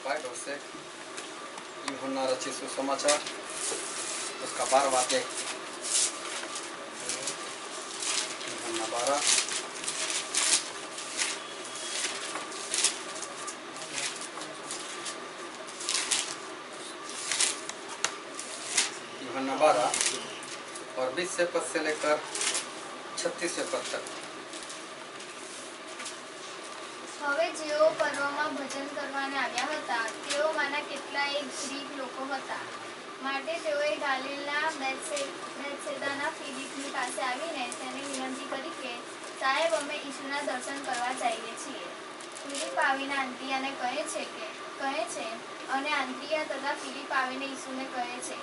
Bite और से यूहन्ना रचित सुसमाचार उसका 12वां अध्याय यूहन्ना 12 यूहन्ना 12 और 20 पद से लेकर 36 पद तक। હવે જેઓ પર્વમાં ભજન કરવાને આવ્યા હતા તેઓમાંના કેટલાક ગ્રીક લોકો હતા. માટે તેઓએ ગાલિલના બેથસેદાના ફિલિપની પાસે આવીને તેને વિનંતી કરી કે સાહેબ, અમે ઈસુના દર્શન કરવા જઈએ છીએ. ફિલિપ આવીને આંદ્રિયાને કહે છે અને આંદ્રિયા તથા ફિલિપ આવીને ઈસુને કહે છે.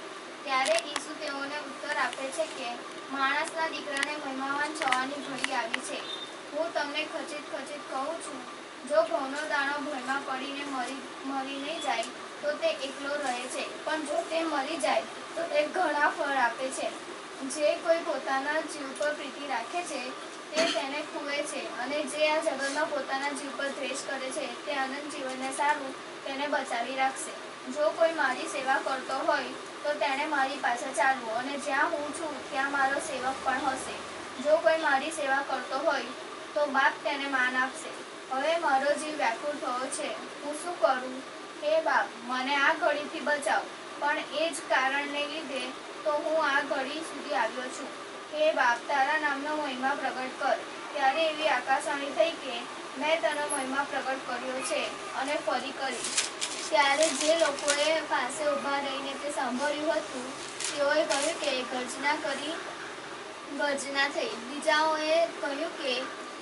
ત્યારે ઈસુ તેઓને ઉત્તર આપે છે કે માણસના દીકરાને મહિમાવાન થવાની ઘડી આવી છે. હું તમને ખચિત કહું છું, જો ઘઉંનો દાણો ભોંયમાં પડીને મરી નહીં જાય તો તે એકલો રહે છે, પણ જો તે મરી જાય તો તે ઘણા ફળ આપે છે. જે કોઈ પોતાના જીવ પર પ્રીતિ રાખે છે તે તેને ખુવે છે, અને જે આ જગતમાં પોતાના જીવ પર દ્વેષ કરે છે તે અનંત જીવનને સારું તેને બચાવી રાખશે. જો કોઈ મારી સેવા કરતો હોય તો તેણે મારી પાછળ ચાલવું, અને જ્યાં હું છું ત્યાં મારો સેવક પણ હશે. જો કોઈ મારી સેવા કરતો હોય તો બાપ તેને માન આપશે. હવે મારો જીવ વ્યાકુળ થયો છે, હું શું કરું? હે બાપ, મને આ ઘડીથી બચાવ. પણ એ જ કારણને લીધે તો હું આ ઘડી સુધી આવ્યો છું. હે બાપ, તારા નામનો મહિમા પ્રગટ કર. ત્યારે એવી આકાશવાણી થઈ કે મેં તને મહિમા પ્રગટ કર્યો છે અને ફરી કરીશ. ત્યારે જે લોકોએ પાસે ઊભા રહીને તે સાંભળ્યું હતું તેઓએ કહ્યું કે ગર્જના થઈ. બીજાઓએ કહ્યું કે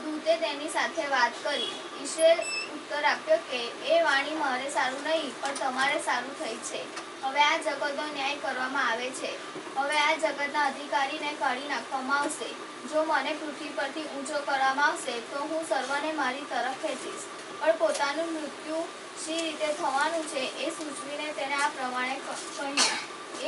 દૂતે તેની સાથે વાત કરી. ઈશ્વરે ઉત્તર આપ્યો કે એ વાણી મારે સારું નહીં, પણ તમારે સારું થઈ છે. હવે આ જગતનો ન્યાય કરવામાં આવે છે. હવે આ જગતના અધિકારીને કાઢી નાખવામાં આવશે. જો મને પૃથ્વી પરથી ઊંચો કરવામાં આવશે તો હું સર્વને મારી તરફ ખેંચીશ. પણ પોતાનું મૃત્યુ શી રીતે થવાનું છે એ સૂચવીને તેને આ પ્રમાણે કહ્યું.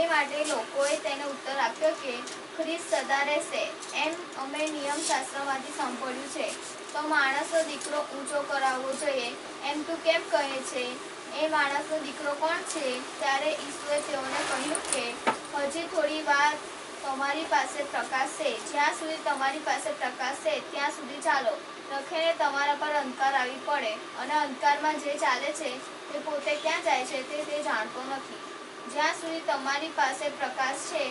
એ માટે લોકોએ તેને ઉત્તર આપ્યો કે ખ્રિસ્ત સદા રહેશે. એમ અમે નિયમશાસ્ત્રમાંથી સાંભળ્યું છે. તો માણસનો દીકરો ઊંચો કરાવવો જોઈએ એમ તું કેમ કહે છે? એ માણસનો દીકરો કોણ છે? ત્યારે ઈસુએ તેઓને કહ્યું કે હજી થોડી વાર તમારી પાસે પ્રકાશ છે. જ્યાં સુધી તમારી પાસે પ્રકાશ છે ત્યાં સુધી ચાલો. રખીને તમારા પર અંધકાર આવી પડે, અને અંધકારમાં જે ચાલે છે તે પોતે ક્યાં જાય છે તે જાણતો નથી. જ્યાં સુધી તમારી પાસે પ્રકાશ છે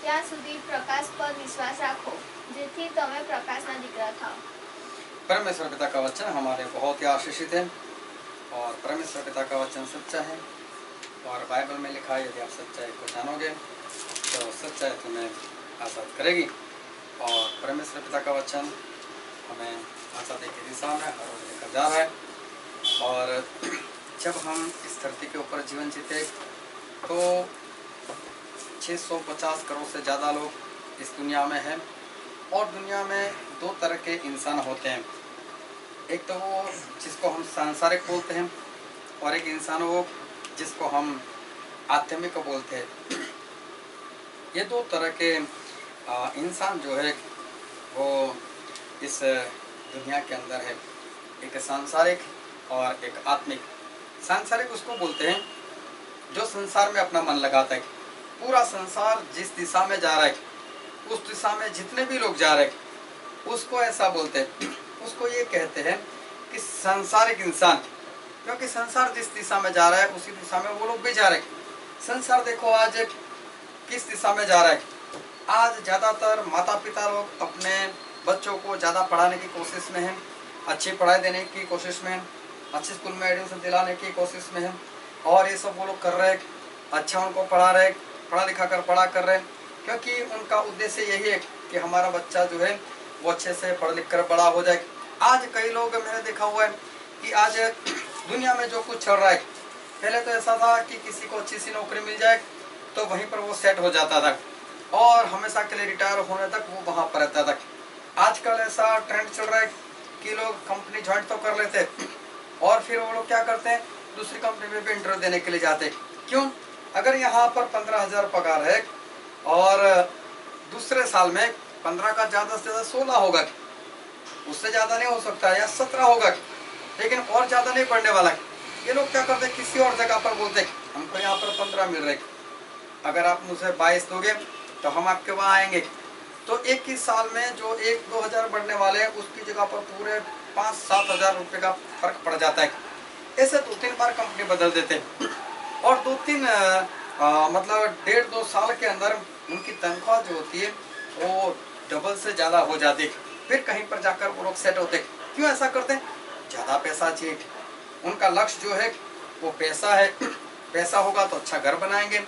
ત્યાં સુધી प्रकाश पर विश्वास रखो, જેથી તમે પ્રકાશના દીકરા થાઓ। परमेश्वर पिता का वचन हमारे बहुत ही आशीषित है और परमेश्वर पिता का वचन सच्चा है और बाइबल में लिखा है यदि आप सच्चाई को जानोगे तो सच्चाई तुम्हें आज़ाद करेगी। और परमेश्वर पिता का वचन हमें आज़ादी की दिशा में हर रोज लेकर जा रहा है। और जब हम इस धरती के ऊपर जीवन जीते तो 650 करोड़ से ज़्यादा लोग इस दुनिया में हैं और दुनिया में दो तरह के इंसान होते हैं। एक तो वो जिसको हम सांसारिक बोलते हैं और एक इंसान वो जिसको हम आध्यात्मिक बोलते हैं। ये दो तरह के इंसान जो है वो इस दुनिया के अंदर है, एक सांसारिक और एक आत्मिक। सांसारिक उसको बोलते हैं जो संसार में अपना मन लगाता है। पूरा संसार जिस दिशा में जा रहा है उस दिशा में जितने भी लोग जा रहे हैं उसको ऐसा बोलते हैं, उसको ये कहते हैं कि सांसारिक इंसान, क्योंकि संसार जिस दिशा में जा रहा है उसी दिशा में वो लोग भी जा रहे हैं। संसार देखो आज किस दिशा में जा रहा है। आज ज़्यादातर माता पिता लोग अपने बच्चों को ज़्यादा पढ़ाने की कोशिश में हैं, अच्छी पढ़ाई देने की कोशिश में हैं, अच्छे स्कूल में एडमिशन दिलाने की कोशिश में हैं और ये सब वो लोग कर रहे हैं। अच्छा उनको पढ़ा रहे, पढ़ा लिखा कर बड़ा कर रहे हैं, क्योंकि उनका उद्देश्य यही है कि हमारा बच्चा जो है वो अच्छे से पढ़ लिख कर बड़ा हो जाए। आज कई लोग मैंने देखा हुआ है कि आज दुनिया में जो कुछ चल रहा है, पहले तो ऐसा था कि किसी को अच्छी सी नौकरी मिल जाए तो वहीं पर वो सेट हो जाता था और हमेशा के लिए रिटायर होने तक वो वहाँ पर रहता था। आजकल ऐसा ट्रेंड चल रहा है कि लोग कंपनी ज्वाइन तो कर लेते हैं और फिर वो लोग क्या करते हैं, दूसरी कंपनी में भी इंटरव्यू देने के लिए जाते हैं। क्यों? अगर यहाँ पर 15,000 पगार है और दूसरे साल में 15 का ज़्यादा से ज़्यादा 16 होगा, उससे ज़्यादा नहीं हो सकता, या 17 होगा, लेकिन और ज़्यादा नहीं बढ़ने वाला। ये लोग क्या करते, किसी और जगह पर बोलते हमको यहाँ पर 15 मिल रहे, अगर आप मुझे 22 दोगे तो हम आपके वहाँ आएंगे। तो एक ही साल में जो 1-2 हज़ार बढ़ने वाले हैं उसकी जगह पर पूरे 5-7 हज़ार रुपये का फर्क पड़ जाता है। ऐसे 2-3 बार कंपनी बदल देते हैं और 2-3 मतलब 1.5-2 साल के अंदर उनकी तनख्वाह जो होती है वो डबल से ज़्यादा हो जाती है। फिर कहीं पर जाकर वो लोग सेट होते। क्यों ऐसा करते हैं? ज़्यादा पैसा चाहिए। उनका लक्ष्य जो है वो पैसा है। पैसा होगा तो अच्छा घर बनाएंगे,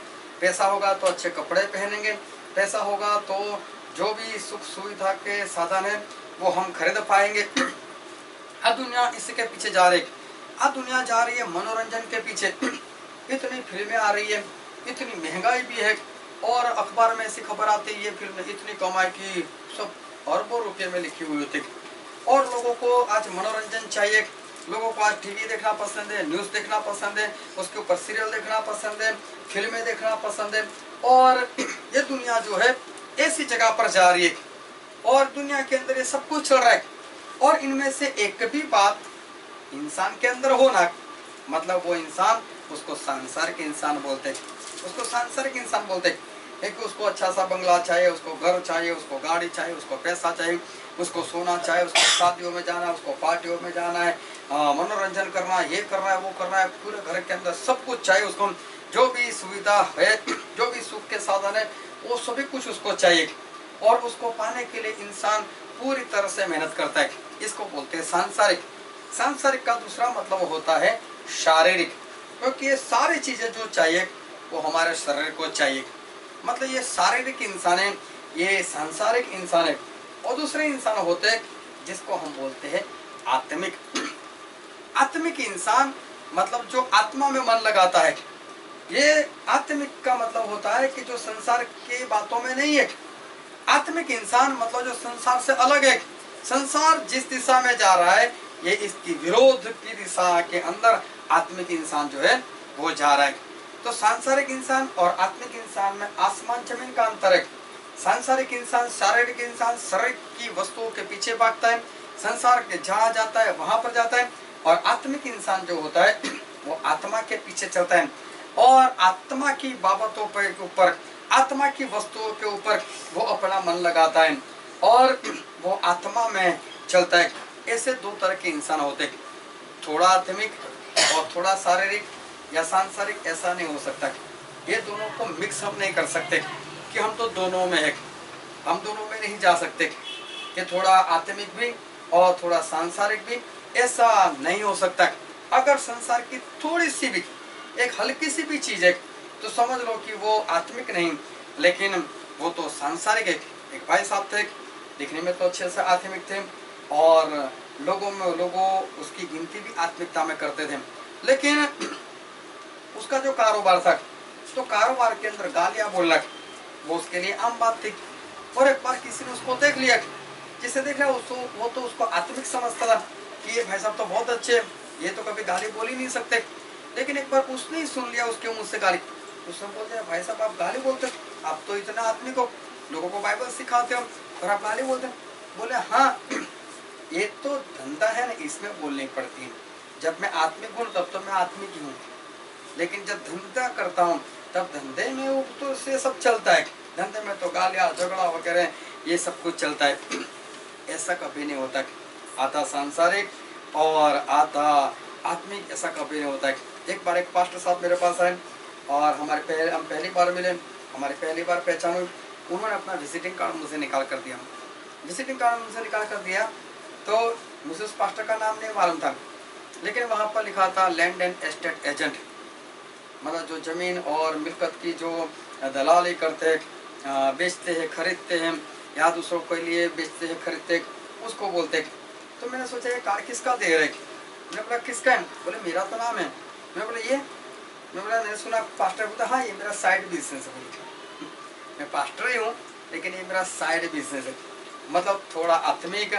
पैसा होगा तो अच्छे कपड़े पहनेंगे, पैसा होगा तो जो भी सुख सुविधा के साधन है वो हम खरीद पाएंगे। अब दुनिया इसी के पीछे जा रही है। अब दुनिया जा रही है मनोरंजन के पीछे। इतनी फिल्में आ रही है, इतनी महंगाई भी है और अखबार में ऐसी खबर आती है ये फिल्म इतनी कमाई की, सब अरबों रुपए में लिखी हुई होती। और लोगों को आज मनोरंजन चाहिए। लोगों को आज टीवी देखना पसंद है, न्यूज़ देखना पसंद है, उसके ऊपर सीरियल देखना पसंद है, फिल्में देखना पसंद है। और ये दुनिया जो है ऐसी जगह पर जा रही है और दुनिया के अंदर ये सब कुछ चल रहा है। और इनमें से एक भी बात इंसान के अंदर होना, मतलब वो इंसान, उसको सांसारिक इंसान बोलते हैं। उसको सांसारिक इंसान बोलते हैं कि उसको अच्छा सा बंगला चाहिए, उसको घर चाहिए, उसको गाड़ी चाहिए, उसको पैसा चाहिए, उसको सोना चाहिए, उसको शादियों में जाना है, उसको पार्टियों में जाना है, मनोरंजन करना है, ये करना है, वो करना है, पूरे घर के अंदर सब कुछ चाहिए उसको। जो भी सुविधा है, जो भी सुख के साधन है, वो सभी कुछ उसको चाहिए। और उसको पाने के लिए इंसान पूरी तरह से मेहनत करता है। इसको बोलते हैं सांसारिक। सांसारिक का दूसरा मतलब होता है शारीरिक, क्योंकि ये सारी चीज़ें जो चाहिए वो हमारे शरीर को चाहिए। मतलब ये शारीरिक इंसान है, ये सांसारिक इंसान है। और दूसरे इंसान होते हैं जिसको हम बोलते हैं आत्मिक। आत्मिक इंसान मतलब जो आत्मा में मन लगाता है। ये आत्मिक का मतलब होता है कि जो संसार की बातों में नहीं है। आत्मिक इंसान मतलब जो संसार से अलग है। संसार जिस दिशा में जा रहा है ये इसकी विरोध की दिशा के अंदर आत्मिक इंसान जो है वो जा रहा है। तो सांसारिक इंसान और आत्मिक इंसान में आसमान जमीन का अंतर है। सांसारिक इंसान, शारीरिक इंसान शरीर की वस्तुओं के पीछे भागता है, संसार के जहाँ जाता है वहां पर जाता है। और आत्मिक इंसान जो होता है वो आत्मा के पीछे चलता है और आत्मा की बाबतों के ऊपर, आत्मा की वस्तुओं के ऊपर वो अपना मन लगाता है और वो आत्मा में चलता है। ऐसे दो तरह के इंसान होते हैं, थोड़ा आत्मिक और थोड़ा शारीरिक या सांसारिक। ऐसा नहीं हो सकता। ये दोनों को मिक्स हम नहीं कर सकते कि हम तो दोनों में है। हम दोनों में नहीं जा सकते कि थोड़ा आत्मिक भी और थोड़ा सांसारिक भी, ऐसा नहीं हो सकता। अगर संसार की थोड़ी सी भी, एक हल्की सी भी चीज़ है तो समझ लो कि वो आत्मिक नहीं लेकिन वो तो सांसारिक है। एक भाई साहब थे, दिखने में तो अच्छे से आत्मिक थे और लोगों उसकी गिनती भी आत्मिकता में करते थे। लेकिन उसका जो कारोबार था तो कारोबार के अंदर गालियाँ बोलना वो उसके लिए आम बात थी। और एक बार किसी ने उसको देख लिया, जिसे देख लिया वो तो उसको आत्मिक समझता था कि ये भाई साहब तो बहुत अच्छे, ये तो कभी गाली बोल ही नहीं सकते। लेकिन एक बार उसने ही सुन लिया उसके मुंह से गाली। उसने बोल दिया भाई साहब आप गाली बोलते हो, आप तो इतना आत्मिक हो, लोगों को बाइबल सिखाते हो और आप गाली बोलते हो। बोले हाँ ये तो धंधा है ना, इसमें बोलनी पड़ती है। जब मैं आत्मिक हूँ तब तो मैं आत्मिक ही हूँ, लेकिन जब धंधा करता हूँ तब धंधे में वो तो से सब चलता है। धंधे में तो गालियाँ झगड़ा वगैरह ये सब कुछ चलता है। ऐसा कभी नहीं होता आधा सांसारिक और आधा आत्मिक, ऐसा कभी नहीं होता है। एक बार एक पास्टर साहब मेरे पास आए और हम पहली बार मिले, हमारी पहली बार पहचान हुई। उन्होंने अपना विजिटिंग कार्ड मुझे निकाल कर दिया। विजिटिंग कार्ड मुझे निकाल कर दिया तो मुझे उस पास्टर का नाम नहीं मालूम था, लेकिन वहाँ पर लिखा था लैंड एंड एस्टेट एजेंट, मतलब जो ज़मीन और मिल्कत की जो दलाली करते हैं, बेचते हैं, खरीदते हैं या दूसरों के लिए बेचते हैं, खरीदते हैं, उसको बोलते हैं। तो मैंने सोचा ये कार्ड किसका दे रहे। मैंने बोला किसका है? बोले मेरा तो नाम है। मैं बोला ये, मैं बोला मैंने सुना पास्टर। बोलता हाँ ये मेरा साइड बिजनेस है। बोले मैं पास्टर ही हूँ लेकिन ये मेरा साइड बिजनेस है। मतलब थोड़ा आत्मिक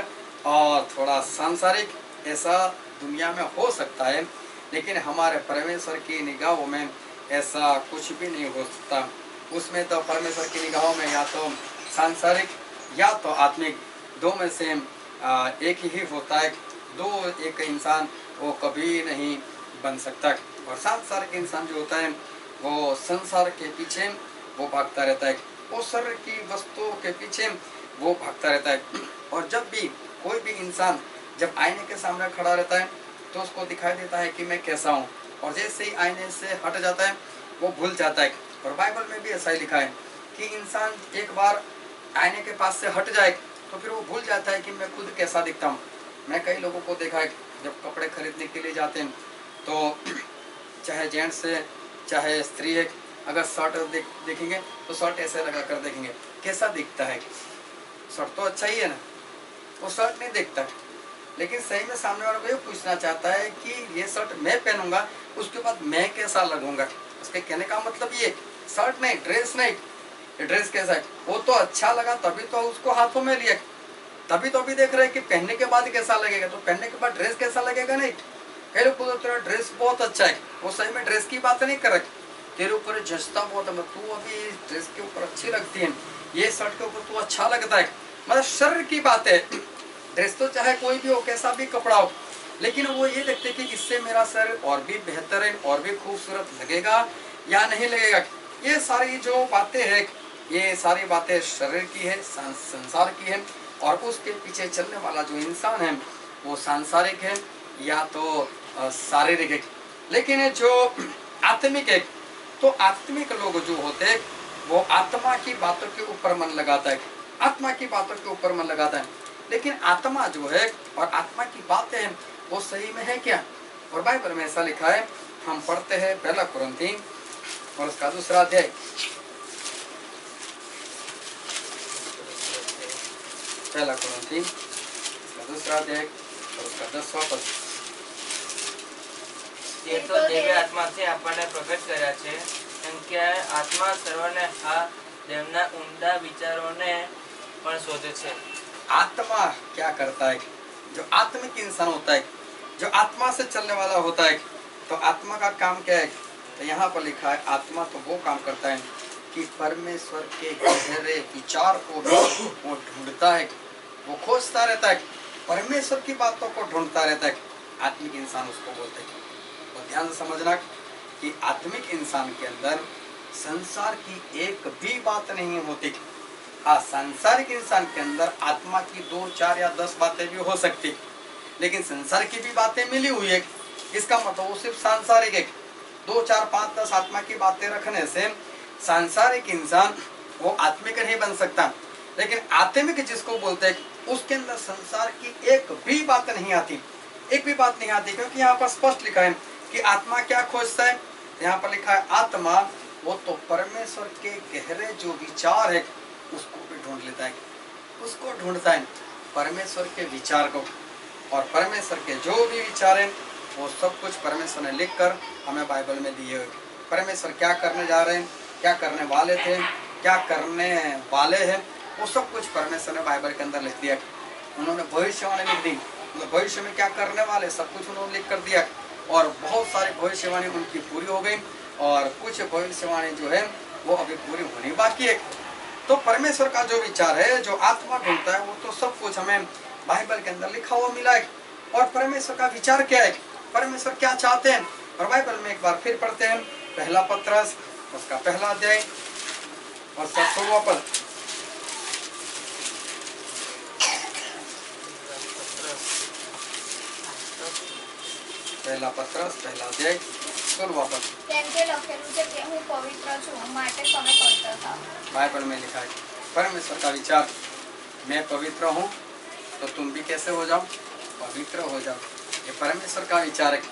और थोड़ा सांसारिक ऐसा दुनिया में हो सकता है, लेकिन हमारे परमेश्वर की निगाहों में ऐसा कुछ भी नहीं हो सकता। उसमें तो परमेश्वर की निगाहों में या तो सांसारिक या तो आत्मिक, दो में से एक ही होता है। दो एक इंसान वो कभी नहीं बन सकता है। और सांसारिक इंसान जो होता है वो संसार के पीछे वो भागता रहता है, वो शरीर की वस्तुओं के पीछे वो भागता रहता है। और जब भी कोई भी इंसान जब आईने के सामने खड़ा रहता है तो उसको दिखाई देता है कि मैं कैसा हूँ, और जैसे ही आईने से हट जाता है वो भूल जाता है। और बाइबल में भी ऐसा ही लिखा है कि इंसान एक बार आईने के पास से हट जाए तो फिर वो भूल जाता है कि मैं खुद कैसा दिखता हूँ। मैं कई लोगों को देखा है जब कपड़े खरीदने के लिए जाते हैं तो चाहे जेंट्स है चाहे स्त्री है, अगर शर्ट देखेंगे तो शर्ट ऐसे लगा कर देखेंगे कैसा दिखता है, शर्ट तो अच्छा ही है ना, वो शर्ट नहीं देखता। लेकिन सही में सामने वाले को ये पूछना चाहता है कि ये शर्ट मैं पहनूंगा उसके बाद मैं कैसा लगूंगा। उसके कहने का मतलब ये शर्ट नहीं, ड्रेस नहीं, ये ड्रेस कैसा है, वो तो अच्छा लगा तभी तो उसको हाथों में लिया, तभी तो अभी देख रहे हैं कि पहनने के बाद कैसा लगेगा, तो पहनने के बाद ड्रेस कैसा लगेगा नहीं। कई लोग बोलते तेरा ड्रेस बहुत अच्छा है, वो सही में ड्रेस की बात नहीं कर रहे, तेरे ऊपर जचता बहुत है, तू अभी ड्रेस के ऊपर अच्छी लगती है, ये शर्ट के ऊपर तू अच्छा लगता है, मतलब शरीर की बात है। ड्रेस तो चाहे कोई भी हो, कैसा भी कपड़ा हो, लेकिन वो ये देखते कि इससे मेरा शरीर और भी बेहतर है, और भी खूबसूरत लगेगा या नहीं लगेगा। ये सारी जो बातें हैं, ये सारी बातें शरीर की है, संसार की है, और उसके पीछे चलने वाला जो इंसान है वो सांसारिक है या तो शारीरिक है। लेकिन जो आत्मिक है, तो आत्मिक लोग जो होते हैं वो आत्मा की बातों के ऊपर मन लगाता है, आत्मा की बातों के ऊपर मन लगाता है। लेकिन आत्मा जो है और आत्मा की बातें हैं वो सही में है क्या? और बाइबल में ऐसा लिखा है, हम पढ़ते हैं पहला कुरिन्थी और उसका 2 अध्याय, पहला कुरिन्थी उसका 2 अध्याय और उसका 10वां पद। તે તો દેવે આત્માથી આપણને પ્રગટ કર્યા છે, કેમ કે આત્મા સર્વને આ તેમના ઊંડા વિચારોને પણ શોધે છે। आत्मा क्या करता है? जो आत्मिक इंसान होता है, जो आत्मा से चलने वाला होता है, तो आत्मा का काम क्या है? तो यहाँ पर लिखा है आत्मा तो वो काम करता है कि परमेश्वर के गहरे विचार को वो ढूंढता है, वो खोजता रहता है, परमेश्वर की बातों को ढूंढता रहता है। आत्मिक इंसान उसको बोलते हैं। तो ध्यान से समझना कि आत्मिक इंसान के अंदर संसार की एक भी बात नहीं होती। हाँ, सांसारिक इंसान के अंदर आत्मा की 2, 4 या 10 बातें भी हो सकती, लेकिन संसार की भी बातें मिली हुई है, इसका मतलब वो सिर्फ सांसारिक है। 2, 4, 5, 10 आत्मा की बातें रखने से सांसारिक इंसान वो आत्मिक नहीं बन सकता। लेकिन आत्मिक जिसको बोलते हैं उसके अंदर संसार की एक भी बात नहीं आती, एक भी बात नहीं आती, क्योंकि यहाँ पर स्पष्ट लिखा है कि आत्मा क्या खोजता है। यहाँ पर लिखा है आत्मा वो तो परमेश्वर के गहरे जो विचार है उसको भी ढूंढ लेता है, उसको ढूंढता है, परमेश्वर के विचार को। और परमेश्वर के जो भी विचार हैं वो सब कुछ परमेश्वर ने लिखकर हमें बाइबल में दिए हुए। परमेश्वर क्या करने जा रहे हैं, क्या करने वाले थे, क्या करने वाले हैं, वो सब कुछ परमेश्वर ने बाइबल के अंदर लिख दिया। उन्होंने भविष्यवाणी लिख दी, मतलब भविष्य में क्या करने वाले सब कुछ उन्होंने लिख कर दिया। और बहुत सारी भविष्यवाणी उनकी पूरी हो गई, और कुछ भविष्यवाणी जो है वो अभी पूरी होनी बाकी है। तो परमेश्वर का जो विचार है, जो आत्मा ढूंढता है, वो तो सब कुछ हमें बाइबल के अंदर लिखा हुआ मिला है। और परमेश्वर का विचार क्या है, परमेश्वर क्या चाहते हैं, और बाइबल में एक बार फिर पढ़ते हैं पहला पत्रस उसका 1 अध्याय और 16वां पद। पहला पत्रस 1 अध्याय 16वां पद। કેમ કે લખેલું છે કે હું પવિત્ર છું, માટે તમે પવિત્ર થાઓ। बाइबल में लिखा है परमेश्वर का विचार, मैं पवित्र हूँ तो तुम भी कैसे हो जाओ, पवित्र हो जाओ। ये परमेश्वर का विचार है।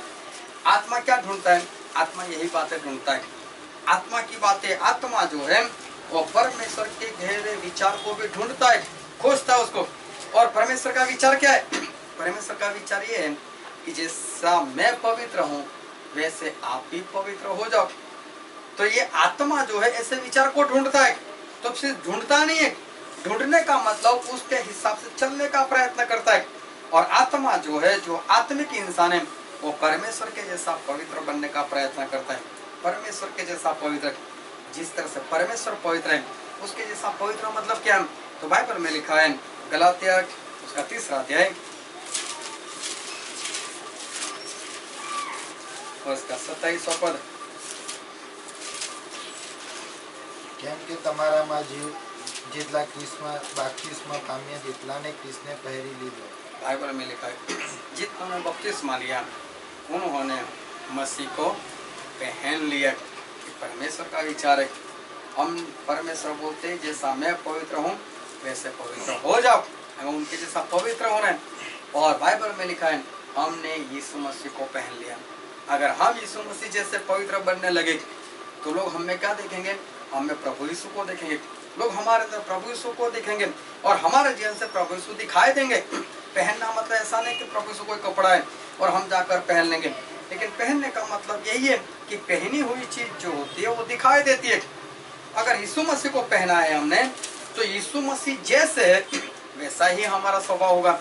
आत्मा क्या ढूंढता है? आत्मा यही बातें ढूंढता है। आत्मा की बातें, आत्मा जो है वो परमेश्वर के गहरे विचार को भी ढूंढता है, खोजता है उसको। और परमेश्वर का विचार क्या है? परमेश्वर का विचार ये है कि जैसा मैं पवित्र हूँ वैसे आप भी पवित्र हो जाओ। तो ये आत्मा जो है ऐसे विचार को ढूंढता है। तो सिर्फ ढूंढता नहीं है, ढूंढने का मतलब उसके हिसाब से चलने का प्रयत्न करता है। और आत्मा जो है, जो आत्मिक इंसान है, वो परमेश्वर के जैसा पवित्र बनने का प्रयत्न करता है। परमेश्वर के जैसा पवित्र, जिस तरह से परमेश्वर पवित्र है उसके जैसा पवित्र मतलब क्या है? तो बाइबल में लिखा है गलातिया उसका 3 अध्याय और इसका 27वां पद। કેમ કે તમારામાં જેટલા ક્રિસ્મા બાપ્તિસ્મા પામ્યા તેટલાને ક્રિસ્ને પહેરી લીધો. बाइबल में लिखा है जिन्होंने बपतिस्मा लिया उन्होंने मसीह को पहन लिया। परमेश्वर का विचार है, हम परमेश्वर बोलते हैं जैसा मैं पवित्र हूँ वैसे पवित्र हो जाओ, हमें उनके जैसा पवित्र होना है। और बाइबल में लिखा है हमने यीशु मसीह को पहन लिया। अगर हम यीशु मसीह जैसे पवित्र बनने लगे तो लोग हमें क्या देखेंगे? हमें प्रभु यीशु को देखेंगे। लोग हमारे अंदर प्रभु यीशु को देखेंगे और हमारे जीवन से प्रभु यीशु दिखाई देंगे। पहनना मतलब ऐसा नहीं कि प्रभु यीशु कोई कपड़ा है और हम जाकर पहन लेंगे, लेकिन पहनने का मतलब यही है कि पहनी हुई चीज जो होती है वो दिखाई देती है। अगर यीशु मसीह को पहना है हमने तो यीशु मसीह जैसे है वैसा ही हमारा स्वभाव होगा।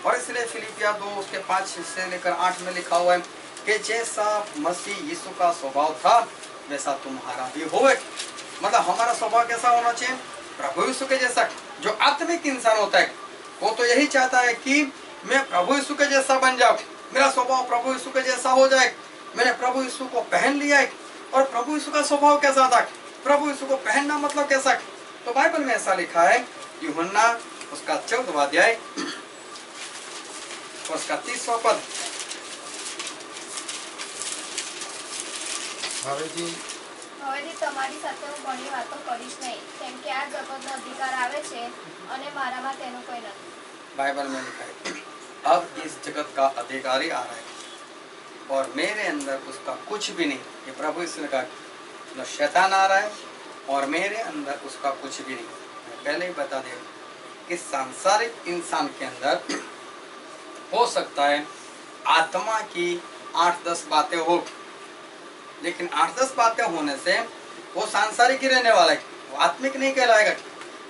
और इसलिए फिलिपिया 2 उसके 5 से लेकर 8 में लिखा हुआ है कि जैसा मसीह यीशु का स्वभाव था वैसा तुम्हारा भी हो। मतलब हमारा स्वभाव कैसा होना चाहिए? प्रभु यीशु के जैसा। जो आत्मिक इंसान होता है वो तो यही चाहता है कि मैं प्रभु यीशु के जैसा बन जाऊं, मेरा स्वभाव प्रभु यीशु के जैसा हो जाए। मैंने प्रभु यीशु को पहन लिया है। और प्रभु यीशु का स्वभाव कैसा था? प्रभु यीशु को पहनना मतलब कैसा? तो बाइबल में ऐसा लिखा है यूहन्ना उसका 14वां अध्याय और उसका 30वां पद। હવેથી હવેથી તમારી સાથે હું ઘણી વાતો કરીશ નહીં, કેમ કે આ જગતનો અધિકાર આવે છે અને મારામાં તેનું કોઈ નથી. बाइबल में लिखा है अब इस जगत का अधिकारी आ रहा है और मेरे अंदर उसका कुछ भी नहीं। ये प्रभु यीशु ने कहा मतलब शैतान आ रहा है और मेरे अंदर उसका कुछ भी नहीं। मैं पहले ही बता दें कि सांसारिक इंसान के अंदर हो सकता है आत्मा की 8-10 बातें हो, लेकिन 8-10 बातें होने से वो सांसारिक ही रहने वाला है, वो आत्मिक नहीं कहलाएगा।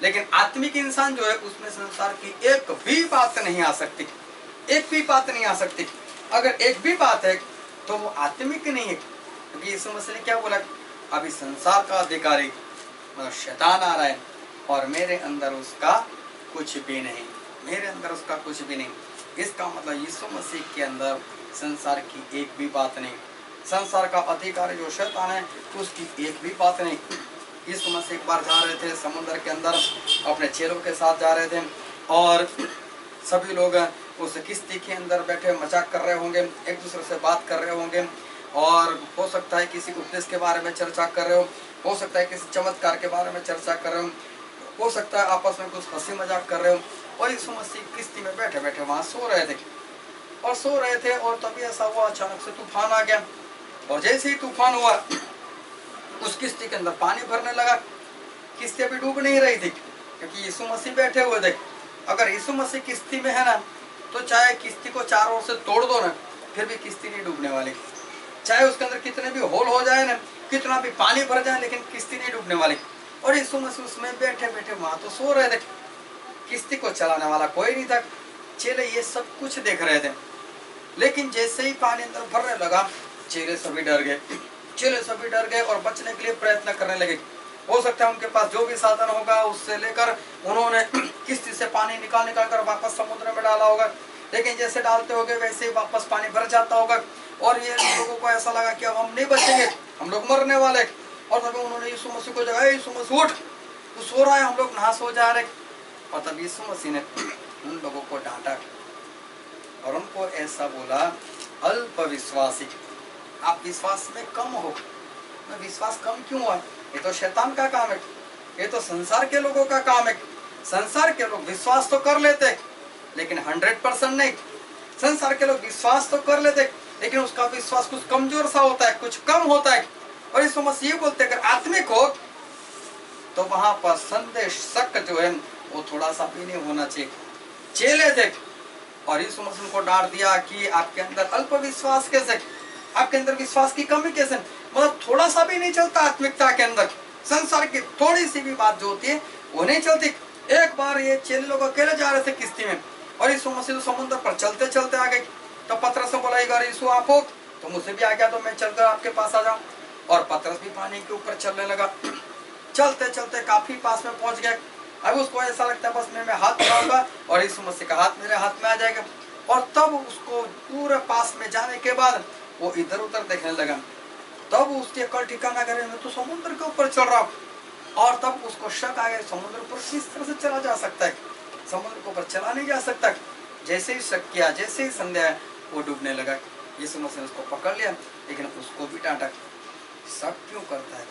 लेकिन आत्मिक इंसान जो है उसमें संसार की एक भी बात नहीं आ सकती, एक भी बात नहीं आ सकती। अगर एक भी बात है तो वो आत्मिक नहीं है, क्योंकि यीशु मसीह ने क्या बोला? अभी संसार का अधिकारी मतलब शैतान आ रहा है और मेरे अंदर उसका कुछ भी नहीं, मेरे अंदर उसका कुछ भी नहीं। इसका मतलब यीशु मसीह के अंदर संसार की एक भी बात नहीं। संसार का अधिकारी जो शैतान है उसकी एक भी बात नहीं। यीशु मसीह एक बार जा रहे थे समुद्र के अंदर, अपने चेलों के साथ जा रहे थे और सभी लोग उस किश्ती के अंदर बैठे मजाक कर रहे होंगे, एक दूसरे से बात कर रहे होंगे और हो सकता है किसी उपदेश के बारे में चर्चा कर रहे हो सकता है किसी चमत्कार के बारे में चर्चा कर रहे हो सकता है आपस में कुछ हंसी मजाक कर रहे हो। और यीशु मसीह किश्ती में बैठे बैठे वहाँ सो रहे थे और तभी ऐसा हुआ अचानक से तूफान आ गया। और जैसे ही तूफान हुआ उस किश्ती के अंदर पानी भरने लगा। किश्ती अभी डूब नहीं रही थी क्योंकि यीशु मसीह बैठे हुए थे। अगर यीशु मसीह किश्ती में है ना तो चाहे किश्ती को चारों ओर से तोड़ दो ना फिर भी किश्ती नहीं डूबने वाली। चाहे उसके अंदर कितने भी होल हो जाए ना, कितना भी पानी भर जाए, लेकिन किश्ती नहीं डूबने वाली। और यीशु मसीह उसमें बैठे बैठे वहां तो सो रहे थे। किश्ती को चलाने वाला कोई नहीं था। चेले ये सब कुछ देख रहे थे, लेकिन जैसे ही पानी अंदर भरने लगा चेले सभी डर गए और बचने के लिए प्रयत्न करने लगे। हो सकता है उनके पास जो भी साधन होगा उससे लेकर उन्होंने किश्ती से पानी निकाल कर वापस समुद्र में डाला होगा, लेकिन जैसे डालते होंगे वैसे ही वापस पानी भर जाता होगा। और ये लोगों को ऐसा लगा कि अब हम नहीं बचेंगे, हम लोग मरने वाले। और तभी उन्होंने यीशु मसीह को जगाया, यीशु मसीह उठ, तू सो रहा है, हम लोग नाश हो जा रहे। और तब यीशु मसीह ने उन लोगों को डांटा और उनको ऐसा बोला, अल्प विश्वासी, आप विश्वास में कम हो। मैं विश्वास कम क्यों हुआ? ये तो शैतान का काम है, ये तो संसार के लोगों का काम है। संसार के लोग विश्वास तो कर लेते लेकिन 100% नहीं। संसार के लोग विश्वास तो कर लेते लेकिन उसका विश्वास कुछ कमजोर सा होता है, कुछ कम होता है। और यीशु मसीह बोलते अगर आत्मिक हो तो वहां पर संदेश शक जो है वो थोड़ा सा भी नहीं होना चाहिए। चेले थे और यीशु मसीह को डांट दिया कि आपके अंदर अल्प विश्वास कैसे, आपके अंदर विश्वास की कमी कैसे। मतलब थोड़ा सा भी नहीं चलता आत्मिकता के अंदर। संसार की थोड़ी सी भी बात जो होती है वो नहीं चलती। एक बार ये चेले लोग अकेले जा रहे थे किश्ती में और यीशु मसीह तो समुद्र पर चलते चलते आ गए। तो पतरस ने बोला, अगर यीशु आप हो तो मुझसे भी आ गया तो मैं चलकर आपके पास आ जाऊं। और पतरस भी पानी के ऊपर चलने लगा। चलते चलते काफी पास में पहुंच गया। अब उसको ऐसा लगता है बस मैं हाथ बढ़ाऊंगा और यीशु मसीह का हाथ मेरे हाथ में आ जाएगा। और तब उसको पूरे पास में जाने के बाद वो इधर उधर देखने लगा। तब उसकी अकल ठिकाना करे, मैं तो समुद्र के ऊपर चल रहा हूँ। और तब उसको शक आ गया, समुद्र पर किस तरह से चला जा सकता है, समुद्र के ऊपर चला नहीं जा सकता। जैसे ही शक किया, जैसे ही संदेह है, वो डूबने लगा। यीशु मसीह ने उसको पकड़ लिया, लेकिन उसको भी डांटा। शक क्यों करता है,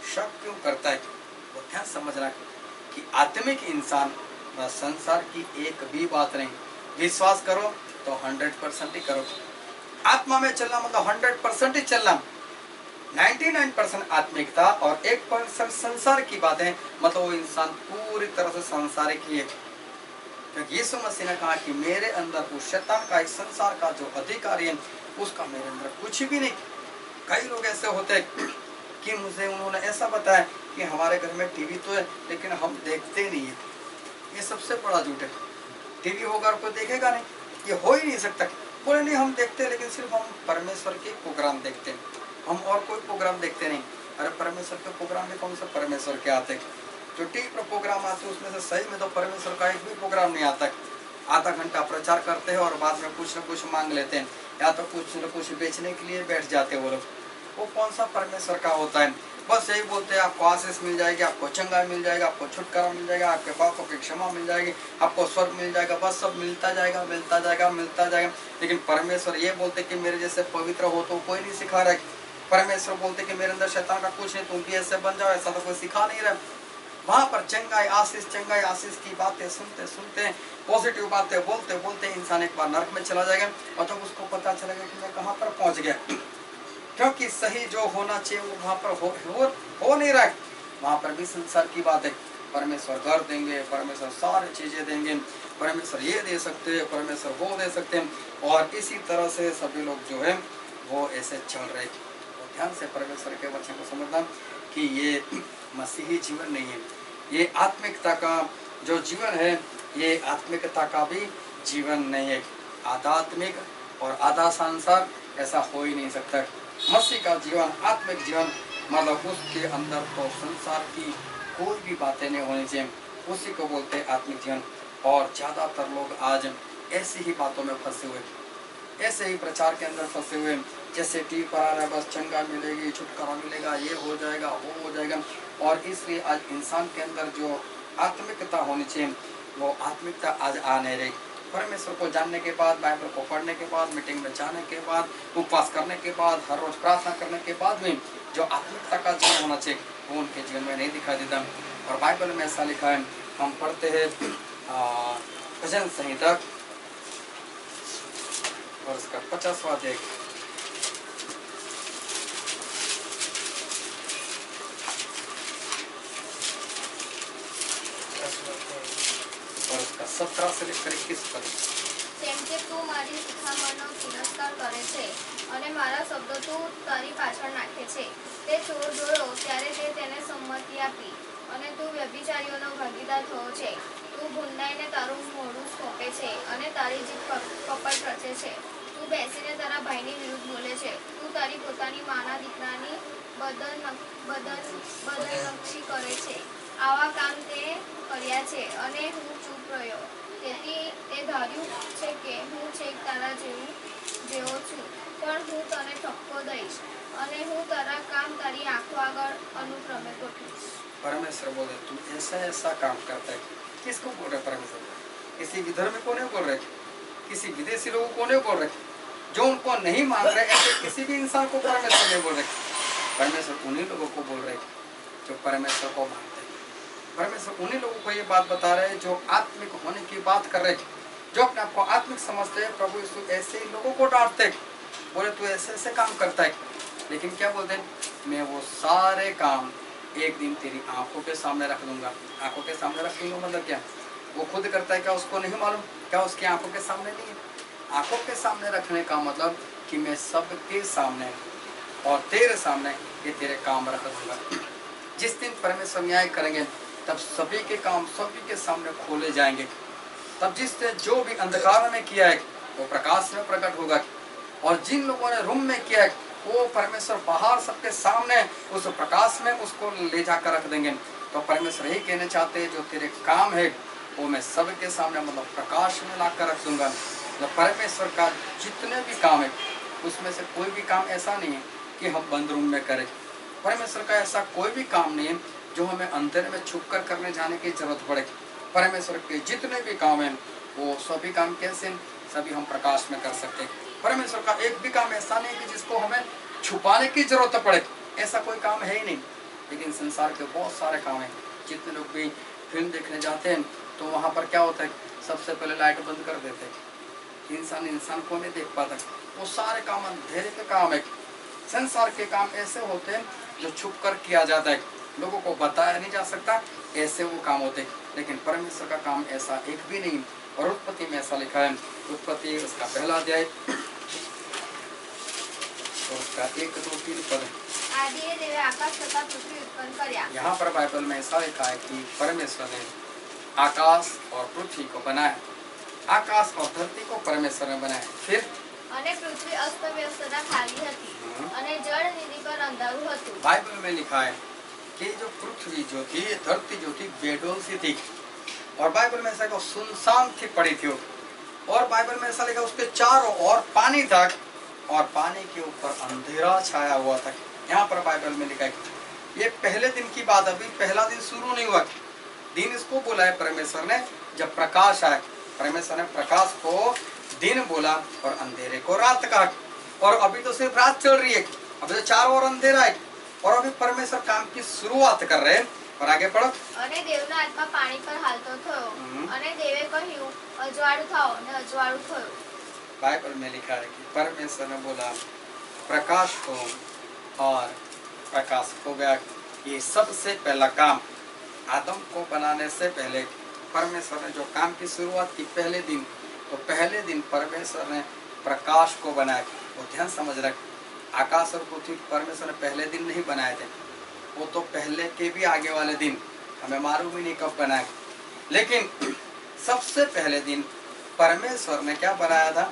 शक क्यों करता है? वो ध्यान समझना कि आत्मिक इंसान व संसार की एक भी बात नहीं। विश्वास करो तो 100% ही करो। आत्मा में चलना मतलब 100% ही चलना। 99% आत्मिकता और 1% संसार की बातें, मतलब वो इंसान पूरी तरह से सांसारिक ही है। क्योंकि यीशु मसीह ने कहा कि मेरे अंदर उस शैतान का, इस संसार का जो अधिकारी है, उसका मेरे अंदर कुछ भी नहीं। कई लोग ऐसे होते हैं कि मुझे उन्होंने ऐसा बताया कि हमारे घर में टीवी तो है, लेकिन हम देखते नहीं है। ये सबसे बड़ा झूठ है। टीवी होगा और कोई देखेगा नहीं, ये हो ही नहीं सकता। बोले नहीं हम देखते हैं, लेकिन सिर्फ हम परमेश्वर के प्रोग्राम देखते हैं, हम और कोई प्रोग्राम देखते नहीं। अरे परमेश्वर के प्रोग्राम में कौन सा परमेश्वर के आते? जो टीवी पर प्रोग्राम आते उसमें से सही में तो परमेश्वर का एक भी प्रोग्राम नहीं आता। आधा घंटा प्रचार करते हैं और बाद में कुछ न कुछ मांग लेते हैं, या तो कुछ न कुछ बेचने के लिए बैठ जाते हैं वो लोग। वो कौन सा परमेश्वर का होता है? बस यही बोलते हैं आपको आशीष मिल जाएगी, आपको चंगाई मिल जाएगा, आपको छुटकारा मिल जाएगा, आपके पापों की क्षमा मिल जाएगी, आपको स्वर्ग मिल जाएगा। बस सब मिलता जाएगा, मिलता जाएगा, मिलता जाएगा। लेकिन परमेश्वर ये बोलते कि मेरे जैसे पवित्र हो तो कोई नहीं सिखा रहा है। परमेश्वर बोलते कि मेरे अंदर शैतान का कुछ नहीं, तुम भी ऐसे बन जाओ, ऐसा तो कोई सिखा नहीं रहा। वहाँ पर चंगाई आशीष की बातें सुनते सुनते, पॉजिटिव बातें बोलते बोलते इंसान एक बार नरक में चला जाएगा, और तब उसको पता चलेगा कि मैं कहाँ पर पहुँच गया। क्योंकि सही जो होना चाहिए वो वहाँ पर हो नहीं रहा है। वहाँ पर भी संसार की बात है। परमेश्वर घर देंगे, परमेश्वर सारी चीजें देंगे, परमेश्वर ये दे सकते हैं, परमेश्वर वो दे सकते हैं, और इसी तरह से सभी लोग जो है वो ऐसे चल रहे। तो ध्यान से परमेश्वर के वचन को समझना कि ये मसीही जीवन नहीं है, ये आत्मिकता का जो जीवन है, ये आत्मिकता का भी जीवन नहीं है। आधा आत्मिक और आधा संसार, ऐसा हो ही नहीं सकता। मसीह का जीवन, आत्मिक जीवन, मतलब उसके अंदर तो संसार की कोई भी बातें नहीं होनी चाहिए, उसी को बोलते हैं आत्मिक जीवन। और ज़्यादातर लोग आज ऐसी ही बातों में फंसे हुए, ऐसे ही प्रचार के अंदर फंसे हुए, जैसे टीवी पर आ रहा है, बस चंगा मिलेगी, छुटकारा मिलेगा, ये हो जाएगा, वो हो जाएगा। और इसलिए आज इंसान के अंदर जो आत्मिकता होनी चाहिए, वो आत्मिकता आज आ नहीं रही। परमेश्वर को जानने के बाद, बाइबल को पढ़ने के बाद, मीटिंग में जाने के बाद, उपवास करने के बाद, हर रोज प्रार्थना करने के बाद में जो आत्मिकता का जीवन होना चाहिए, वो उनके जीवन में नहीं दिखाई देता। और बाइबल में ऐसा लिखा है, हम पढ़ते हैं भजन संहिता और इसका 50वां अध्याय, और इसका 17 से लेकर 21 तक। કેમ કે તું મારી શિખામણનો તિરસ્કાર કરે છે અને મારા શબ્દો તું તારી પાછળ નાખે છે. તે ચોર જોયો ત્યારે તે તેને સંમતિ આપી અને તું વ્યભિચારીઓનો ભાગીદાર થયો છે. તું ભૂંડાઈને તારું મોઢું સોંપે છે અને તારી જીભ કપટ રચે છે. તું બેસીને તારા ભાઈની વિરુદ્ધ બોલે છે. તું તારી પોતાની માના દીકરાની બદનક્ષી કરે છે. આવા કામ તે કર્યા છે અને હું ચૂપ રહ્યો. તેથી તે ધાર્યું છે કે હું છેક તારા જેવો છું, પણ હું તને ઠપકો દઈશ અને હું તારા કામ તારી આંખો આગળ અનુક્રમે ગોઠવીશ. परमेश्वर बोले तू ऐसा ऐसा काम करता है। किसको बोल रहे परमेश्वर? किसी विधर्मी को नहीं बोल रहे, किसी विदेशी लोगों को नहीं बोल रहे, जो उनको नहीं मान रहे, ऐसे किसी भी इंसान को परमेश्वर नहीं बोल रहे। परमेश्वर उन्हीं लोगों को बोल रहे जो परमेश्वर को मानते हैं। परमेश्वर उन्हीं लोगों को ये बात बता रहे हैं जो आत्मिक होने की बात कर रहे, जो अपने आप को आत्मिक समझते हैं। प्रभु यीशु ऐसे ही लोगों को डांटते, बोले तू ऐसे ऐसे काम करता है, लेकिन क्या बोलते हैं? मैं वो सारे काम एक दिन तेरी आंखों के सामने रख दूंगा। आंखों के सामने रख दूंगा मतलब क्या? वो खुद करता है क्या? उसको नहीं मालूम क्या उसकी आंखों के सामने नहीं है? आंखों के सामने रखने का मतलब कि मैं सबके सामने और तेरे सामने ये तेरे काम रख दूंगा। जिस दिन परमेश्वर न्याय करेंगे तब सभी के काम सभी के सामने खोले जाएंगे। तब जिसने जो भी अंधकार में किया है वो प्रकाश में प्रकट होगा, और जिन लोगों ने रूम में किया है वो परमेश्वर बाहर सबके सामने उस प्रकाश में उसको ले जाकर रख देंगे। तो परमेश्वर यही कहना चाहते हैं जो तेरे काम है वो मैं सबके सामने मतलब प्रकाश में ला कर रख दूंगा। तो परमेश्वर का जितने भी काम है उसमें से कोई भी काम ऐसा नहीं है कि हम बंद रूम में करें। परमेश्वर का ऐसा कोई भी काम नहीं है जो हमें अंधेरे में छुप कर करने जाने की जरूरत पड़े। परमेश्वर के जितने भी काम हैं वो सभी काम कैसे हैं? सभी हम प्रकाश में कर सकते हैं। परमेश्वर का एक भी काम ऐसा नहीं कि जिसको हमें छुपाने की जरूरत पड़े, ऐसा कोई काम है ही नहीं। लेकिन संसार के बहुत सारे काम हैं। जितने लोग भी फिल्म देखने जाते हैं तो वहाँ पर क्या होता है, सबसे पहले लाइट बंद कर देते हैं। इंसान को नहीं देख पाता। वो सारे काम अंधेरे के काम है। संसार के काम ऐसे होते हैं जो छुप कर किया जाता है, लोगों को बताया नहीं जा सकता, ऐसे वो काम होते हैं। लेकिन परमेश्वर का काम ऐसा एक भी नहीं। और उत्पत्ति में ऐसा लिखा है, उत्पत्ति उसका पहला अध्याय और उसका 1, 2, 3 पद। आदिए देवे आकाश तथा पृथ्वी उत्पन्न કર્યા। यहाँ पर बाइबल में ऐसा लिखा है कि परमेश्वर ने आकाश और पृथ्वी को बनाया। आकाश और धरती को परमेश्वर ने बनाया। फिर અને પૃથ્વી અસ્ત વ્યસ્તતા ખાલી હતી અને જળ નિધિ પર અંધારું હતું। बाइबल में लिखा है कि जो पृथ्वी जो थी, धरती जो थी, बेडोल सी थी। और बाइबल में ऐसा सुनसान थी, पड़ी थी। और बाइबल में ऐसा लिखा उसके चारों ओर पानी था और पानी के ऊपर अंधेरा छाया हुआ था। यहाँ पर बाइबल में लिखा है ये पहले दिन की बात, अभी पहला दिन शुरू नहीं हुआ। दिन इसको बोला है परमेश्वर ने जब प्रकाश आए। परमेश्वर ने प्रकाश को दिन बोला और अंधेरे को रात कहा। और अभी तो सिर्फ रात चल रही है, अभी तो चारों ओर अंधेरा है और अभी परमेश्वर काम की शुरुआत कर रहे हैं। और आगे पढ़ो। અને દેવનો આત્મા પાણી પર હાલતો થયો અને દેવે કહ્યું અજવાળું થાઓ અને અજવાળું થયું। बाइबल में लिखा है कि परमेश्वर ने बोला प्रकाश हो और प्रकाश हो गया। ये सबसे पहला काम आदम को बनाने से पहले परमेश्वर ने जो काम की शुरुआत की पहले दिन, तो पहले दिन परमेश्वर ने प्रकाश को बनाया। वो ध्यान समझ रख, आकाश और पृथ्वी परमेश्वर ने पहले दिन नहीं बनाए थे, वो तो पहले के भी आगे वाले दिन, हमें मालूम भी नहीं कब बनाए। लेकिन सबसे पहले दिन परमेश्वर ने क्या बनाया था?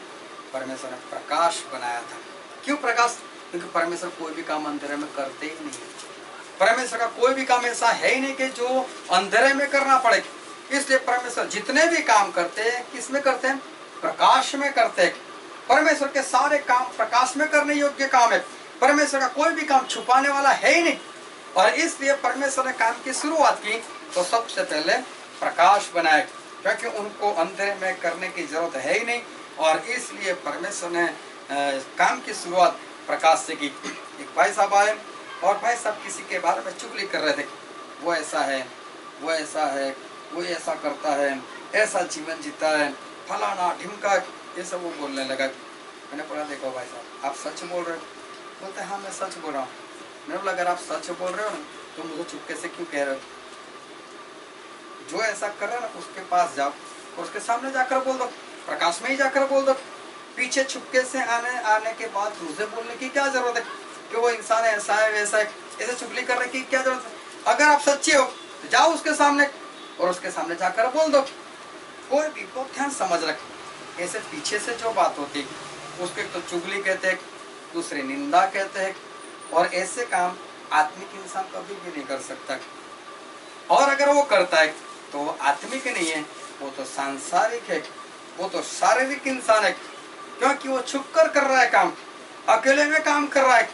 परमेश्वर ने प्रकाश बनाया था। क्यों प्रकाश? क्योंकि परमेश्वर कोई भी काम अंधेरे में करते ही नहीं। परमेश्वर का कोई भी काम ऐसा है ही नहीं कि जो अंधेरे में करना पड़े। इसलिए परमेश्वर जितने भी काम करते हैं किस में करते हैं? प्रकाश में करते हैं। परमेश्वर के सारे काम प्रकाश में करने योग्य काम है। परमेश्वर का कोई भी काम छुपाने वाला है ही नहीं। और इसलिए परमेश्वर ने काम की शुरुआत की तो सबसे पहले प्रकाश बनाए, क्योंकि उनको अंधेरे में करने की जरूरत है ही नहीं। और इसलिए परमेश्वर ने काम की शुरुआत प्रकाश से की। एक भाई साहब आए और भाई साहब किसी के बारे में चुगली कर रहे थे, वो ऐसा है, वो ऐसा है, वो ऐसा करता है, ऐसा जीवन जीता है, फलाना ढिमका, ये सब वो बोलने लगा। मैंने बोला देखो भाई साहब आप सच बोल रहे हो? बोलते हाँ मैं सच बोल रहा हूँ। मैंने बोला अगर आप सच बोल रहे हो ना तो मुझे चुपके से क्यों कह रहे हो? जो ऐसा कर रहा है ना उसके पास जाओ और उसके सामने जाकर बोल दो, प्रकाश में ही जाकर बोल दो। पीछे छुपके से आने के बाद मुझे बोलने की क्या जरूरत है कि वो इंसान ऐसा है वैसा है, ऐसे चुगली करने की क्या जरूरत है? अगर आप सच्चे हो तो जाओ उसके सामने और उसके सामने जाकर बोल दो। कोई भी बहुत ध्यान समझ रखे, ऐसे पीछे से जो बात होती है उसके तो चुगली कहते हैं, दूसरे निंदा कहते हैं। और ऐसे काम आत्मिक इंसान कभी भी नहीं कर सकता। और अगर वो करता है तो वो आत्मिक नहीं है, वो तो सांसारिक है, वो तो शारीरिक इंसान है। क्योंकि वो छुप कर रहा है काम, अकेले में काम कर रहा है,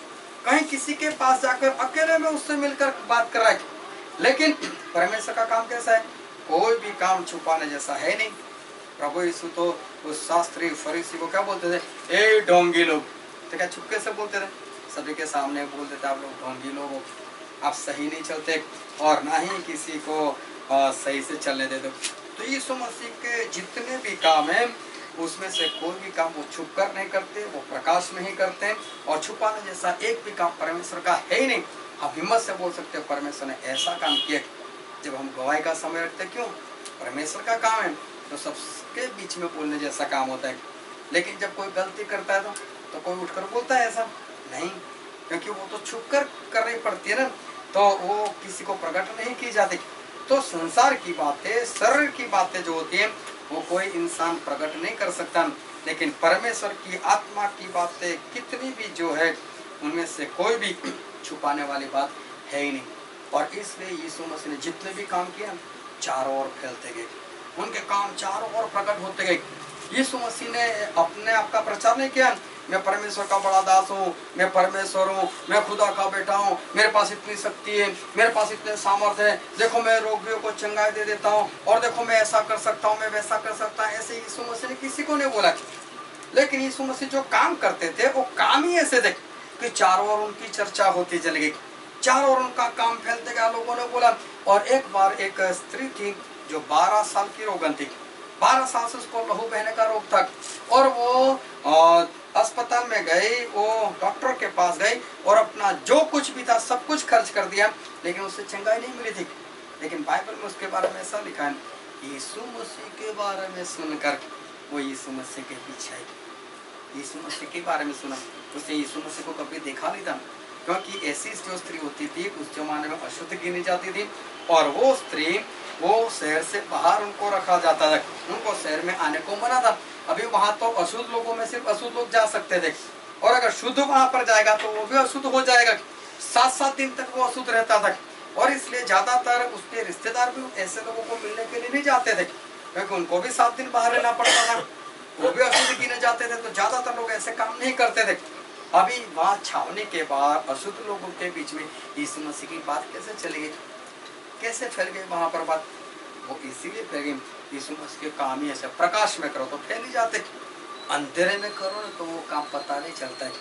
कहीं किसी के पास जाकर अकेले में उससे मिलकर बात कर रहा है। लेकिन परमेश्वर का काम कैसा है? कोई भी काम छुपाने जैसा है नहीं। प्रभु यीशु तो उस शास्त्री फरीसी को क्या बोलते थे? ए ढोंगी लोग। तो क्या छुपके से बोलते थे? सभी के सामने बोलते थे आप लोग ढोंगी लोग हो, आप सही नहीं चलते और ना ही किसी को सही से चलने देते। तो यीशु मसीह के जितने भी काम हैं उसमें से कोई भी काम वो छुप कर नहीं करते, वो प्रकाश में ही करते हैं। और छुपाने जैसा एक भी काम परमेश्वर का है ही नहीं। हम हिम्मत से बोल सकते हैं परमेश्वर ने ऐसा काम किया। जब हम गवाही का समय रखते क्यों? परमेश्वर का काम है तो सबके बीच में बोलने जैसा काम होता है। लेकिन जब कोई गलती करता है तो कोई उठकर बोलता है ऐसा नहीं, क्योंकि वो तो छुप कर करनी पड़ती है ना, तो वो किसी को प्रकट नहीं की जाती। तो संसार की बातें, शरीर की बातें जो होती हैं वो कोई इंसान प्रकट नहीं कर सकता। लेकिन परमेश्वर की आत्मा की बातें कितनी भी जो है उनमें से कोई भी छुपाने वाली बात है ही नहीं। और इसलिए यीशु मसीह ने जितने भी काम किए चारों ओर फैलते गए, उनके काम चारों ओर प्रकट होते गए। यीशु मसीह ने अपने आप का प्रचार नहीं किया, मैं परमेश्वर का बड़ा दास हूँ, मैं परमेश्वर हूँ, मैं खुदा का बेटा हूँ, मेरे पास इतनी शक्ति है, मेरे पास इतने सामर्थ्य है, देखो मैं रोगियों को चंगाई दे देता हूँ, और देखो मैं ऐसा कर सकता हूँ, मैं वैसा कर सकता हूँ। ऐसे यीशु मसीह ने किसी को नहीं बोला। लेकिन यीशु मसीह जो काम करते थे वो काम ही ऐसे थे कि चारों ओर उनकी चर्चा होती चली गई, चारों ओर उनका काम फैलते गया। लोगों ने बोला। और एक बार एक स्त्री थी जो 12 साल की रोगन थी, 12 साल से उसको लहू बहने का रोग था, और वो अस्पताल में गई, वो डॉक्टर के पास गई और अपना जो कुछ भी था सब कुछ खर्च कर दिया, लेकिन उससे चंगाई नहीं मिली थी। लेकिन बाइबल में उसके बारे में ऐसा लिखा है, यीशु मसीह के बारे में सुनकर वो यीशु मसीह के पीछे आई। यीशु मसीह के बारे में सुना, उसने यीशु मसीह को कभी देखा नहीं था, क्योंकि ऐसी जो स्त्री होती थी उस जमाने में अशुद्ध गिनी जाती थी, और वो स्त्री वो शहर से बाहर उनको रखा जाता था, उनको शहर में आने को मना था। अभी वहां तो अशुद्ध लोगों में सिर्फ अशुद्ध लोग जा सकते थे, और अगर शुद्ध वहां पर जाएगा तो वो भी अशुद्ध हो जाएगा। 7-7 दिन तक वो अशुद्ध रहता था, और इसलिए ज्यादातर उसके रिश्तेदार भी ऐसे लोगों को मिलने के लिए नहीं जाते थे, क्योंकि उनको भी 7 दिन बाहर रहना पड़ता था, वो भी अशुद्ध गिने जाते थे। तो ज्यादातर लोग ऐसे काम नहीं करते थे। अभी वहां छावनी के बाद अशुद्ध लोगों के बीच में यीशु मसीह की बात कैसे चली गई, कैसे फैल गई वहां पर बात? वो इसीलिए फैल गई, यीशु मसीह के काम ही ऐसे, प्रकाश में करो तो फैल ही जाते, अंधेरे में करो ना तो वो काम पता नहीं चलता है।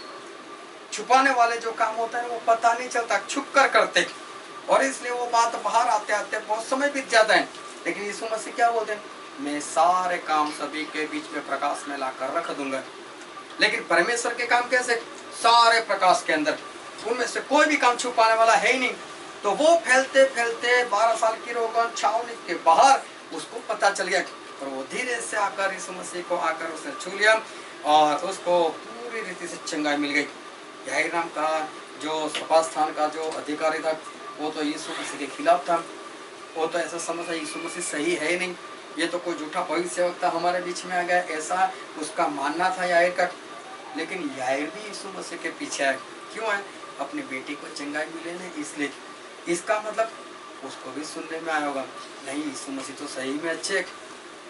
छुपाने वाले जो काम होता है वो पता नहीं चलता, छुप कर करते, और इसलिए वो बात बाहर आते आते बहुत समय बीत जाता है। लेकिन यीशु मसीह क्या बोलते हैं, मैं सारे काम सभी के बीच में प्रकाश में लाकर रख दूंगा। लेकिन परमेश्वर के काम कैसे? सारे प्रकाश के अंदर, उनमें से कोई भी काम छुपाने वाला है ही नहीं। तो वो फैलते फैलते 12 साल की रोगन छावनी के बाहर उसको पता चल गया, और वो धीरे से आकर यीशु मसीह को आकर उसने छू लिया, और उसको पूरी रीति से चंगाई मिल गई। याईर नाम का जो सभा स्थान का जो अधिकारी था वो तो यीशु मसीह के खिलाफ था, वो तो ऐसा समझा यीशु मसीह सही है ही नहीं, ये तो कोई झूठा भविष्यवक्ता हमारे बीच में आ गया, ऐसा उसका मानना था याईर का। लेकिन याईर भी यीशु मसीह के पीछे है, क्यों है? अपनी बेटी को चंगाई मिले ना, इसलिए। इसका मतलब उसको भी सुनने में आया होगा, नहीं यीशु मसीह तो सही में अच्छे,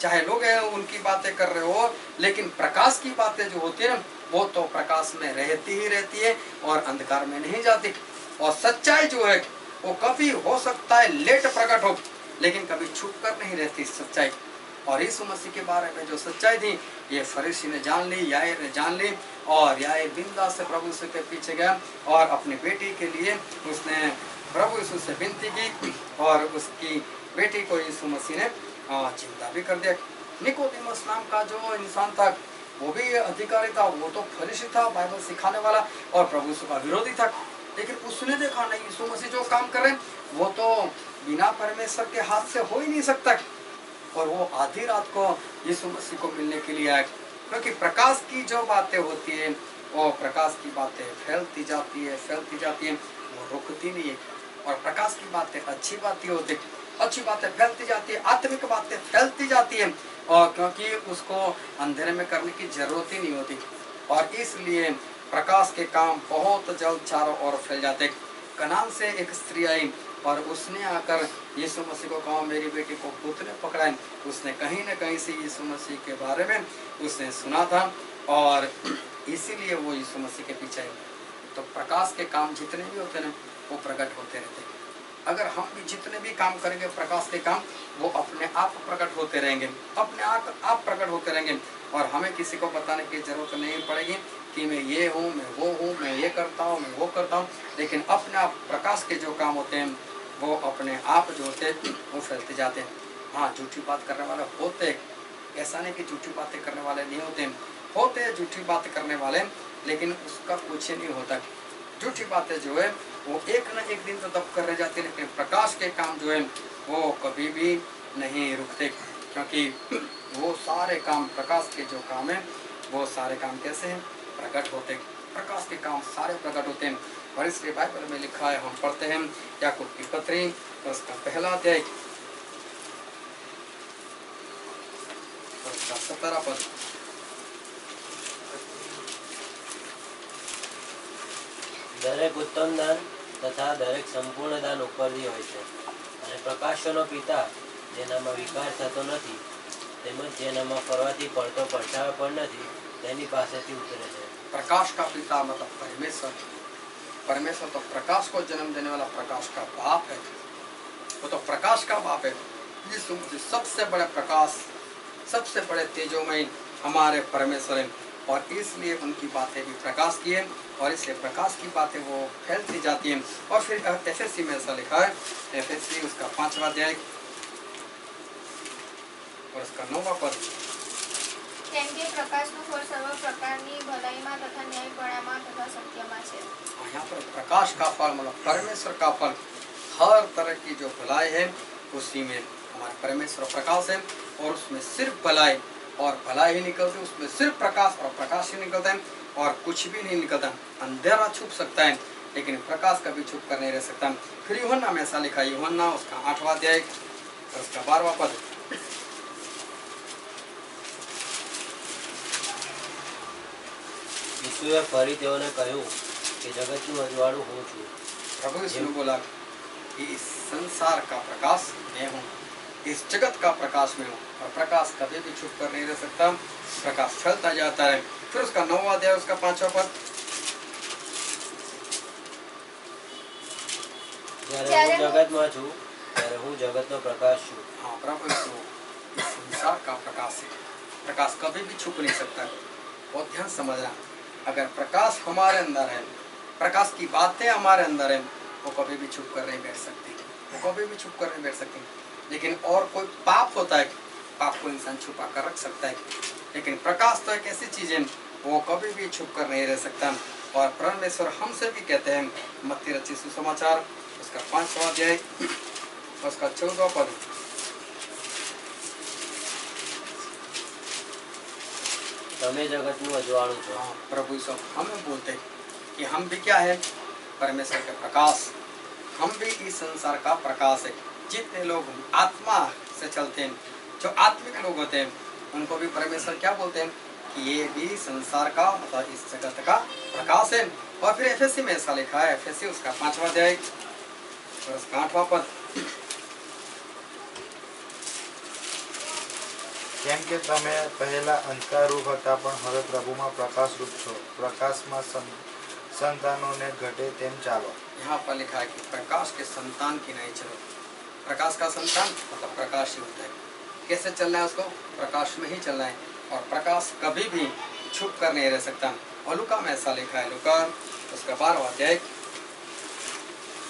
चाहे लोग हैं उनकी बातें कर रहे हो, लेकिन प्रकाश की बातें जो होती है वो तो प्रकाश में रहती ही रहती है और अंधकार में नहीं जाती। और सच्चाई जो है वो कभी हो सकता है लेट प्रकट हो, लेकिन कभी छुप कर नहीं रहती सच्चाई। और यीशु मसीह के बारे में जो सच्चाई थी ये फरीसी ने जान ली, याईर ने जान ली, और याईर बिंदास से प्रभु यीशु के पीछे गया, और अपनी बेटी के लिए उसने प्रभु यीशु से विनती की, और उसकी बेटी को यीशु मसीह ने चिंता भी कर दिया। निकोदेमुस नाम का जो इंसान था वो भी अधिकारी था, वो तो फरीसी था, बाइबल सिखाने वाला, और प्रभु यीशु का विरोधी था। लेकिन उसने देखा नहीं यीशु मसीह जो काम कर रहे हैं वो तो बिना परमेश्वर के हाथ से हो ही नहीं सकता, और वो आधी रात को यीशु मसीह को मिलने के लिए आए, क्योंकि प्रकाश की जो बातें होती है वो प्रकाश की बातें फैलती जाती है, फैलती जाती है, वो रुकती नहीं है। और प्रकाश की बातें अच्छी बातें होती, अच्छी बातें फैलती जाती है, आत्मिक बातें फैलती जाती है, और क्योंकि उसको अंधेरे में करने की जरूरत ही नहीं होती। और इसलिए प्रकाश के काम बहुत जल्द चारों ओर फैल जाते। कनान से एक स्त्री आई और उसने आकर यीशु मसीह को कहा मेरी बेटी को भूत ने पकड़ा है। उसने कहीं न कहीं से यीशु मसीह के बारे में उसने सुना था, और इसीलिए वो यीशु मसीह के पीछे है। तो प्रकाश के काम जितने भी होते हैं वो प्रकट होते रहते हैं। अगर हम भी जितने भी काम करेंगे प्रकाश के काम, वो अपने आप प्रकट होते रहेंगे, अपने आप प्रकट होते रहेंगे, और हमें किसी को बताने की जरूरत नहीं पड़ेगी कि मैं ये हूँ, मैं वो हूँ, मैं ये करता हूँ, मैं वो करता हूँ। लेकिन अपने आप प्रकाश के जो काम होते हैं वो अपने आप जो होते हैं वो फैलते जाते हैं। हाँ, झूठी बात करने वाले होते, ऐसा नहीं कि झूठी बातें करने वाले नहीं होते, होते झूठी बातें करने वाले, लेकिन उसका कुछ नहीं होता। झूठी बातें जो है वो एक न एक दिन तो दब कर रह जाती है, लेकिन प्रकाश के काम जो है वो कभी भी नहीं रुकते, क्योंकि वो सारे काम प्रकाश के जो काम है वो सारे काम कैसे हैं? प्रकट होते। प्रकाश के काम सारे प्रकट होते हैं। और इसलिए बाइबल में लिखा है, हम पढ़ते हैं याकूब की पत्री उसका पहला अध्याय उसका 17 पद। દરેક ઉત્તમ દાન તથા દરેક સંપૂર્ણ દાન ઉપરથી હોય છે, અને પ્રકાશોનો પિતા જેનામાં વિકાર થતો નથી તેમજ જેનામાં ફરવાથી પડતો પડછાયો પણ નથી તેની પાસેથી ઉતરે છે. प्रकाश का पिता मतलब परमेश्वर। परमेश्वर तो प्रकाश को जन्म देने वाला प्रकाश का बाप है, वो तो प्रकाश का बाप है। यीशु मसीह सबसे बड़े प्रकाश, सबसे बड़े तेजोमय हमारे परमेश्वर हैं, और इसलिए उनकी बातें भी प्रकाश की है, और इसलिए प्रकाश की बातें वो फैलती जाती हैं। और फिर एफएससी में ऐसा लिखा है, एफएससी उसका 5वां अध्याय और उसका 9वां पद। કેમ કે પ્રકાશનું ફળ સર્વ પ્રકારની ભલાઈમાં તથા ન્યાયપણામાં તથા સત્યમાં છે। यहाँ पर प्रकाश का फल मतलब परमेश्वर का फल, हर तरह की जो भलाई है उसी में हमारे परमेश्वर प्रकाश है, और उसमें सिर्फ भलाई और भलाई ही निकलती है, उसमें सिर्फ प्रकाश और प्रकाश ही निकलता है, और कुछ भी नहीं निकलता। अंधेरा छुप सकता है लेकिन प्रकाश कभी छुप कर नहीं रह सकता। फिर यूहन्ना में ऐसा लिखा, यूहन्ना उसका 8वां अध्याय और उसका 12वां पद। ઈસુએ ફરી તેઓને કહ્યું કે જગતનું અજવાળું હું છું। प्रभु यीशु ने बोला कि इस संसार का प्रकाश मैं हूँ, इस जगत का प्रकाश मैं हूँ, और प्रकाश कभी भी छुप कर नहीं रह सकता, प्रकाश फैलता जाता है। फिर उसका 9वां अध्याय उसका 5वां पद। જ્યારે હું જગતમાં છું ત્યારે હું જગતનો પ્રકાશ છું। हाँ, प्रभु यीशु इस संसार का प्रकाश है, प्रकाश कभी भी छुप नहीं सकता। बहुत ध्यान समझना, अगर प्रकाश हमारे अंदर है, प्रकाश की बातें हमारे अंदर है, वो कभी भी छुप कर नहीं बैठ सकती, वो कभी भी छुप कर नहीं बैठ सकती। लेकिन और कोई पाप होता है, पाप को इंसान छुपा कर रख सकता है, लेकिन प्रकाश तो एक ऐसी चीज है वो कभी भी छुप कर नहीं रह सकता। और परमेश्वर हमसे भी कहते हैं, मत्ती रचित सुसमाचार उसका 5वां अध्याय उसका 14वां पद। તમે જગતનું અજવાળું છો। हाँ, प्रभु यीशु हमें बोलते हैं कि हम भी क्या है, परमेश्वर के प्रकाश, हम भी इस संसार का प्रकाश है। जितने लोग आत्मा से चलते हैं, जो आत्मिक लोग होते हैं, उनको भी परमेश्वर क्या बोलते हैं कि ये भी संसार का मतलब इस जगत का प्रकाश है। और फिर एफएससी में ऐसा लिखा है, एफएससी उसका 5वां अध्याय और उसका 8वां पद। કેમ કે તમે પહેલા અંધકારરૂપ હતા પણ હવે પ્રભુમાં પ્રકાશરૂપ છો। પ્રકાશમાં સંતાનોને ઘટે તેમ ચાલો। यहाँ पर लिखा है कि प्रकाश के संतान की नहीं चलो। प्रकाश का संतान मतलब प्रकाश ही होता है। कैसे चलना है उसको? प्रकाश में ही चलना है, और प्रकाश कभी भी छुप कर नहीं रह सकता। और लूका में ऐसा लिखा है, लूका उसका 12वां अध्याय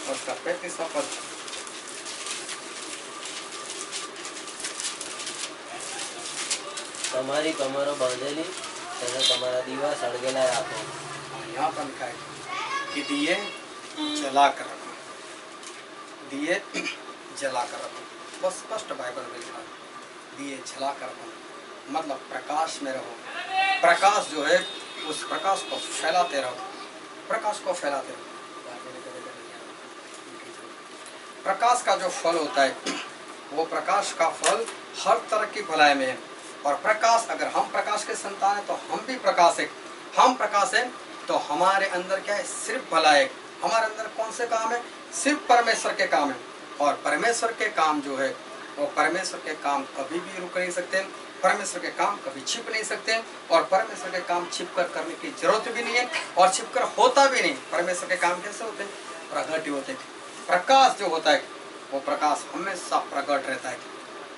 और उसका 35वां पद। તમારી કમરો બાંધેલી તથા તમારા દીવા સળગેલા રાખો। यहाँ पर लिखा है कि दिए जला कर रखो, दिए जला कर रखो। बस स्पष्ट बाइबल में लिखा, दिए जला कर रखो मतलब प्रकाश में रहो। प्रकाश जो है उस प्रकाश को फैलाते रहो, प्रकाश को फैलाते रहो। प्रकाश का जो फल होता है वो प्रकाश का फल हर तरह की भलाई में है। और प्रकाश, अगर हम प्रकाश के संतान है तो हम भी प्रकाश है। हम प्रकाश है तो हमारे अंदर क्या है? सिर्फ भलाई है। हमारे अंदर कौन से काम है? सिर्फ परमेश्वर के काम है। और परमेश्वर के काम जो है वो परमेश्वर के काम कभी भी रुक नहीं सकते, परमेश्वर के काम कभी छिप नहीं सकते, और परमेश्वर के काम छिप कर करने की जरूरत भी नहीं है, और छिप कर होता भी नहीं। परमेश्वर के काम कैसे होते हैं? प्रकट ही होते हैं। प्रकाश जो होता है वो प्रकाश हमेशा प्रकट रहता है।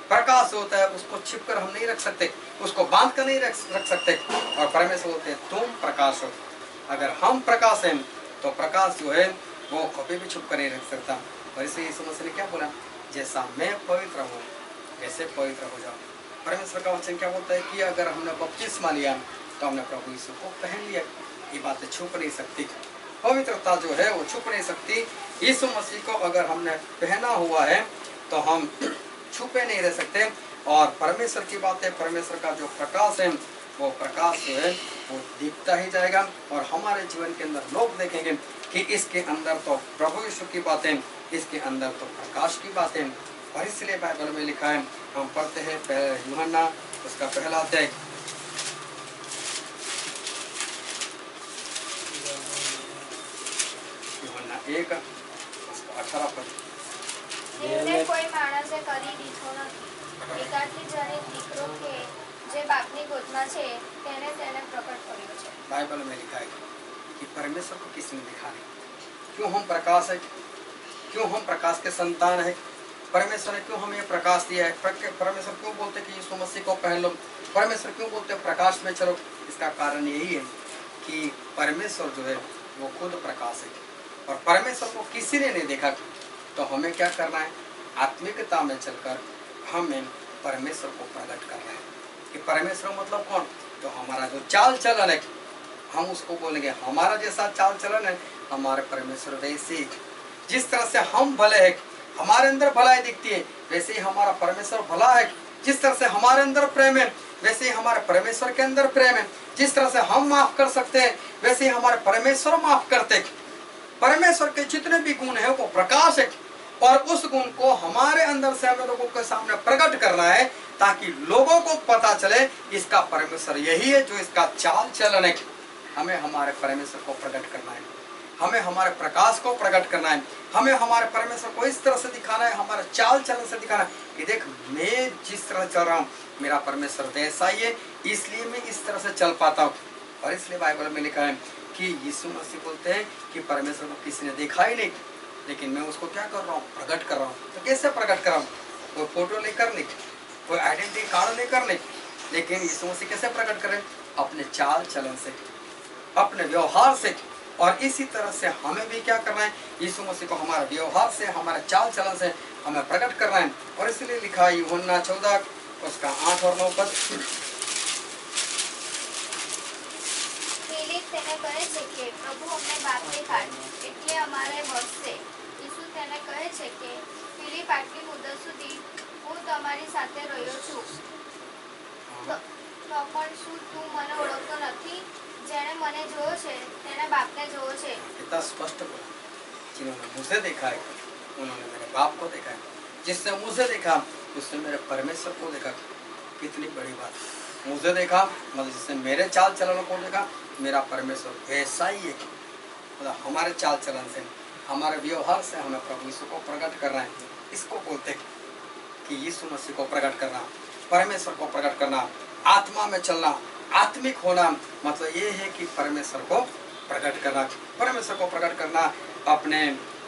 प्रकाश जो होता है उसको छिप कर हम नहीं रख सकते, उसको बांध कर नहीं रख सकते। और परमेश्वर बोलते हैं तुम प्रकाश हो। अगर हम प्रकाश हैं तो प्रकाश जो है वो कभी भी छुप कर नहीं रख सकता। और इसलिए यीशु मसीह ने क्या बोला? जैसा मैं पवित्र हूँ वैसे पवित्र हो जाओ। परमेश्वर का वचन क्या बोलता है कि अगर हमने बपतिस्मा लिया तो हमने प्रभु यीशु को पहन लिया। ये बातें छुप नहीं सकती, पवित्रता जो है वो छुप नहीं सकती। यीशु मसीह को अगर हमने पहना हुआ है तो हम छुपे नहीं रह सकते। और परमेश्वर की बातें, परमेश्वर का जो प्रकाश है वो प्रकाश जो है वो दिखता ही जाएगा, और हमारे जीवन के अंदर लोग देखेंगे कि इसके अंदर तो प्रभु यीशु की बातें, इसके अंदर तो प्रकाश की बातें। और इसलिए बाइबल में लिखा है, हम पढ़ते हैं यूहन्ना उसका 1 अध्याय यूहन्ना 1 उसका 18 पद। નિર્ણય કોઈ માણસે કરી દીધો નથી, એકાથી જણે દીકરો કે જે બાપની ગોદમાં છે તેને તેને પ્રગટ કર્યો છે. बाइबल में लिखा है कि परमेश्वर को किसने दिखा नहीं. क्यों हम प्रकाश है, क्यों हम प्रकाश के संतान है, परमेश्वर ने क्यों हमें प्रकाश दिया है, परमेश्वर क्यों बोलते कि यीशु मसीह को पहन लो, परमेश्वर क्यों बोलते प्रकाश में चलो. इसका कारण यही है कि परमेश्वर जो है वो खुद प्रकाश है और परमेश्वर को किसी ने नहीं देखा. तो हमें क्या करना है, आत्मिकता में चलकर हमें परमेश्वर को प्रकट करना है. कि परमेश्वर मतलब कौन, तो हमारा जो चाल चलन है हम उसको बोलेंगे हमारा जैसा चाल चलन है हमारे परमेश्वर वैसे. जिस तरह से हम भले हैं, हमारे अंदर भलाई दिखती है, वैसे ही हमारा परमेश्वर भला है. जिस तरह से हमारे अंदर प्रेम है वैसे ही हमारे परमेश्वर के अंदर प्रेम है. जिस तरह से हम माफ कर सकते हैं वैसे ही हमारे परमेश्वर माफ करते हैं. परमेश्वर के जितने भी गुण है वो प्रकाश है और उस गुण को हमारे अंदर से हमें लोगों के सामने प्रकट करना है ताकि लोगों को पता चले इसका परमेश्वर यही है जो इसका चाल चलन है. हमें हमारे परमेश्वर को प्रकट करना है, हमें हमारे प्रकाश को प्रकट करना है, हमें हमारे परमेश्वर को इस तरह से दिखाना है, हमारे चाल चलन से दिखाना है कि देख मैं जिस तरह चल रहा हूँ मेरा परमेश्वर वैसा ही है, इसलिए मैं इस तरह से चल पाता हूँ. और इसलिए बाइबल में लिखा है कि यीशु मसीह बोलते हैं कि परमेश्वर को किसी ने देखा ही नहीं लेकिन मैं उसको क्या कर रहा हूँ, प्रकट कर रहा हूँ. तो कैसे प्रकट कर रहा हूँ, कोई फोटो लेकर नहीं, कोई आइडेंटिटी कार्ड लेकर नहीं, लेकिन यीशु मसीह कैसे प्रकट करें, अपने चाल चलन से, अपने व्यवहार से. और इसी तरह से हमें भी क्या करना है, यीशु मसीह को हमारे व्यवहार से, हमारे चाल चलन से हमें प्रकट करना है. और इसलिए लिखा है यूहन्ना 14 उसका 8 और 9 पद. ફિલિપ તેને કહે છે કે પ્રભુ અમને બાપ દેખાડ એટલે અમારે વધશે. ઈસુ તેને કહે છે કે ફિલિપ આટલી મુદત સુધી હું તમારી સાથે રહ્યો છું તો પણ શું તું મને ઓળખતો નથી? જેણે મને જોયો છે તેણે બાપને જોયો છે. कितना स्पष्ट बोला, जिन्होंने मुझे देखा है उन्होंने मेरे बाप को देखा है, जिसने मुझे देखा उसने मेरे परमेश्वर को देखा. कितनी बड़ी बात. मुझे देखा मतलब जिसने मेरे चाल चलन को देखा मेरा परमेश्वर वैसा ही है. मतलब हमारे चाल चलन से, हमारे व्यवहार से हमें प्रभु यीशु को प्रकट करना है. इसको बोलते हैं कि यीशु मसीह को प्रकट करना, परमेश्वर को प्रकट करना, आत्मा में चलना, आत्मिक होना. मतलब ये है कि परमेश्वर को प्रकट करना, परमेश्वर को प्रकट करना, अपने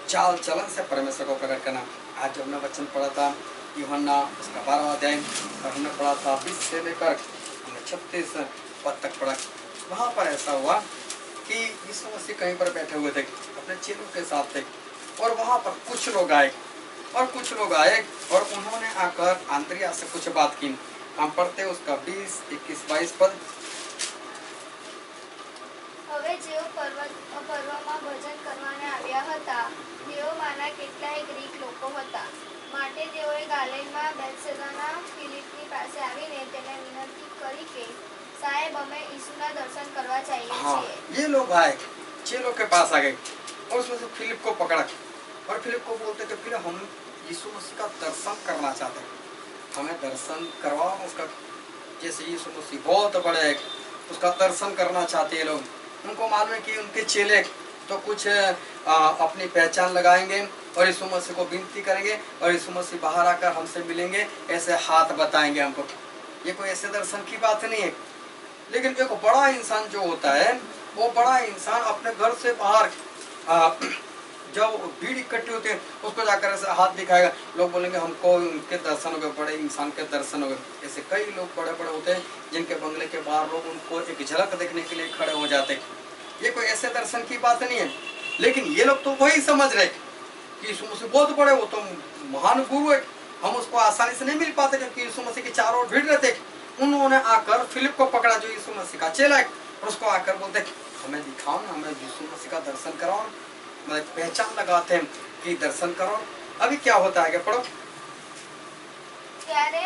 चाल चलन से परमेश्वर को प्रकट करना. आज हमने वचन पढ़ा था यूहन्ना उसका 12वां अध्याय और हमने पढ़ा था 20 से लेकर हमने 36 पद तक पढ़ा. वहाँ पर ऐसा हुआ कि यीशु मसीह कहीं पर बैठे हुए थे, अपने चेलों के साथ थे और वहाँ पर कुछ लोग आए और उन्होंने आकर आंद्रिया से कुछ बात की. हम पढ़ते उसका 20, 21, 22 पद. હવે જેઓ પર્વમાં ભજન કરવાને આવ્યા હતા તેઓમાંના કેટલાય ગ્રીક લોકો હતા. માટે તેઓએ ગાલિલમાં બેથસેદાના ફિલિપની પાસે આવીને તેને વિનંતી કરી કે સાહેબ અમે ઈસુના દર્શન કરવા ચાહીએ हाँ, છીએ. ये लोग आए, चेलों के पास आ गए और उसमें से फिलिप को पकड़ा और फिलिप को बोलते कि फिलिप हम यीशु मसीह का दर्शन करना चाहते हैं, हमें दर्शन करवाओ उसका. जैसे यीशु मसीह बहुत बड़े हैं उसका दर्शन करना चाहते हैं लोग. उनको मालूम है कि उनके चेले तो कुछ अपनी पहचान लगाएंगे और यीशु मसीह को विनती करेंगे और यीशु मसीह बाहर आकर हमसे मिलेंगे, ऐसे हाथ बताएंगे हमको. ये कोई ऐसे दर्शन की बात नहीं है. लेकिन एक बड़ा इंसान जो होता है वो बड़ा इंसान अपने घर से बाहर जब भीड़ इकट्ठी होती है उसको जाकर ऐसे हाथ दिखाएगा. लोग बोलेंगे हमको उनके दर्शन हो गए, बड़े इंसान के दर्शन हो गए. ऐसे कई लोग बड़े बड़े होते हैं जिनके बंगले के बाहर लोग उनको एक झलक देखने के लिए खड़े हो जाते हैं. ये कोई ऐसे दर्शन की बात नहीं है. लेकिन ये लोग तो वही समझ रहे कि यीशु मसीह बहुत बड़े, वो तो महान गुरु है, हम उसको आसानी से नहीं मिल पाते क्योंकि यीशु मसीह के चारों ओर भीड़ रहते. उन्होंने आकर फिलिप को पकड़ा जो यीशु मसीह का चेला है और उसको आकर बोलते हमें दिखाओ ना, हमें यीशु मसीह का दर्शन कराओ. मतलब पहचान लगाते हैं कि दर्शन करो. अभी क्या होता है, पढ़ो. ત્યારે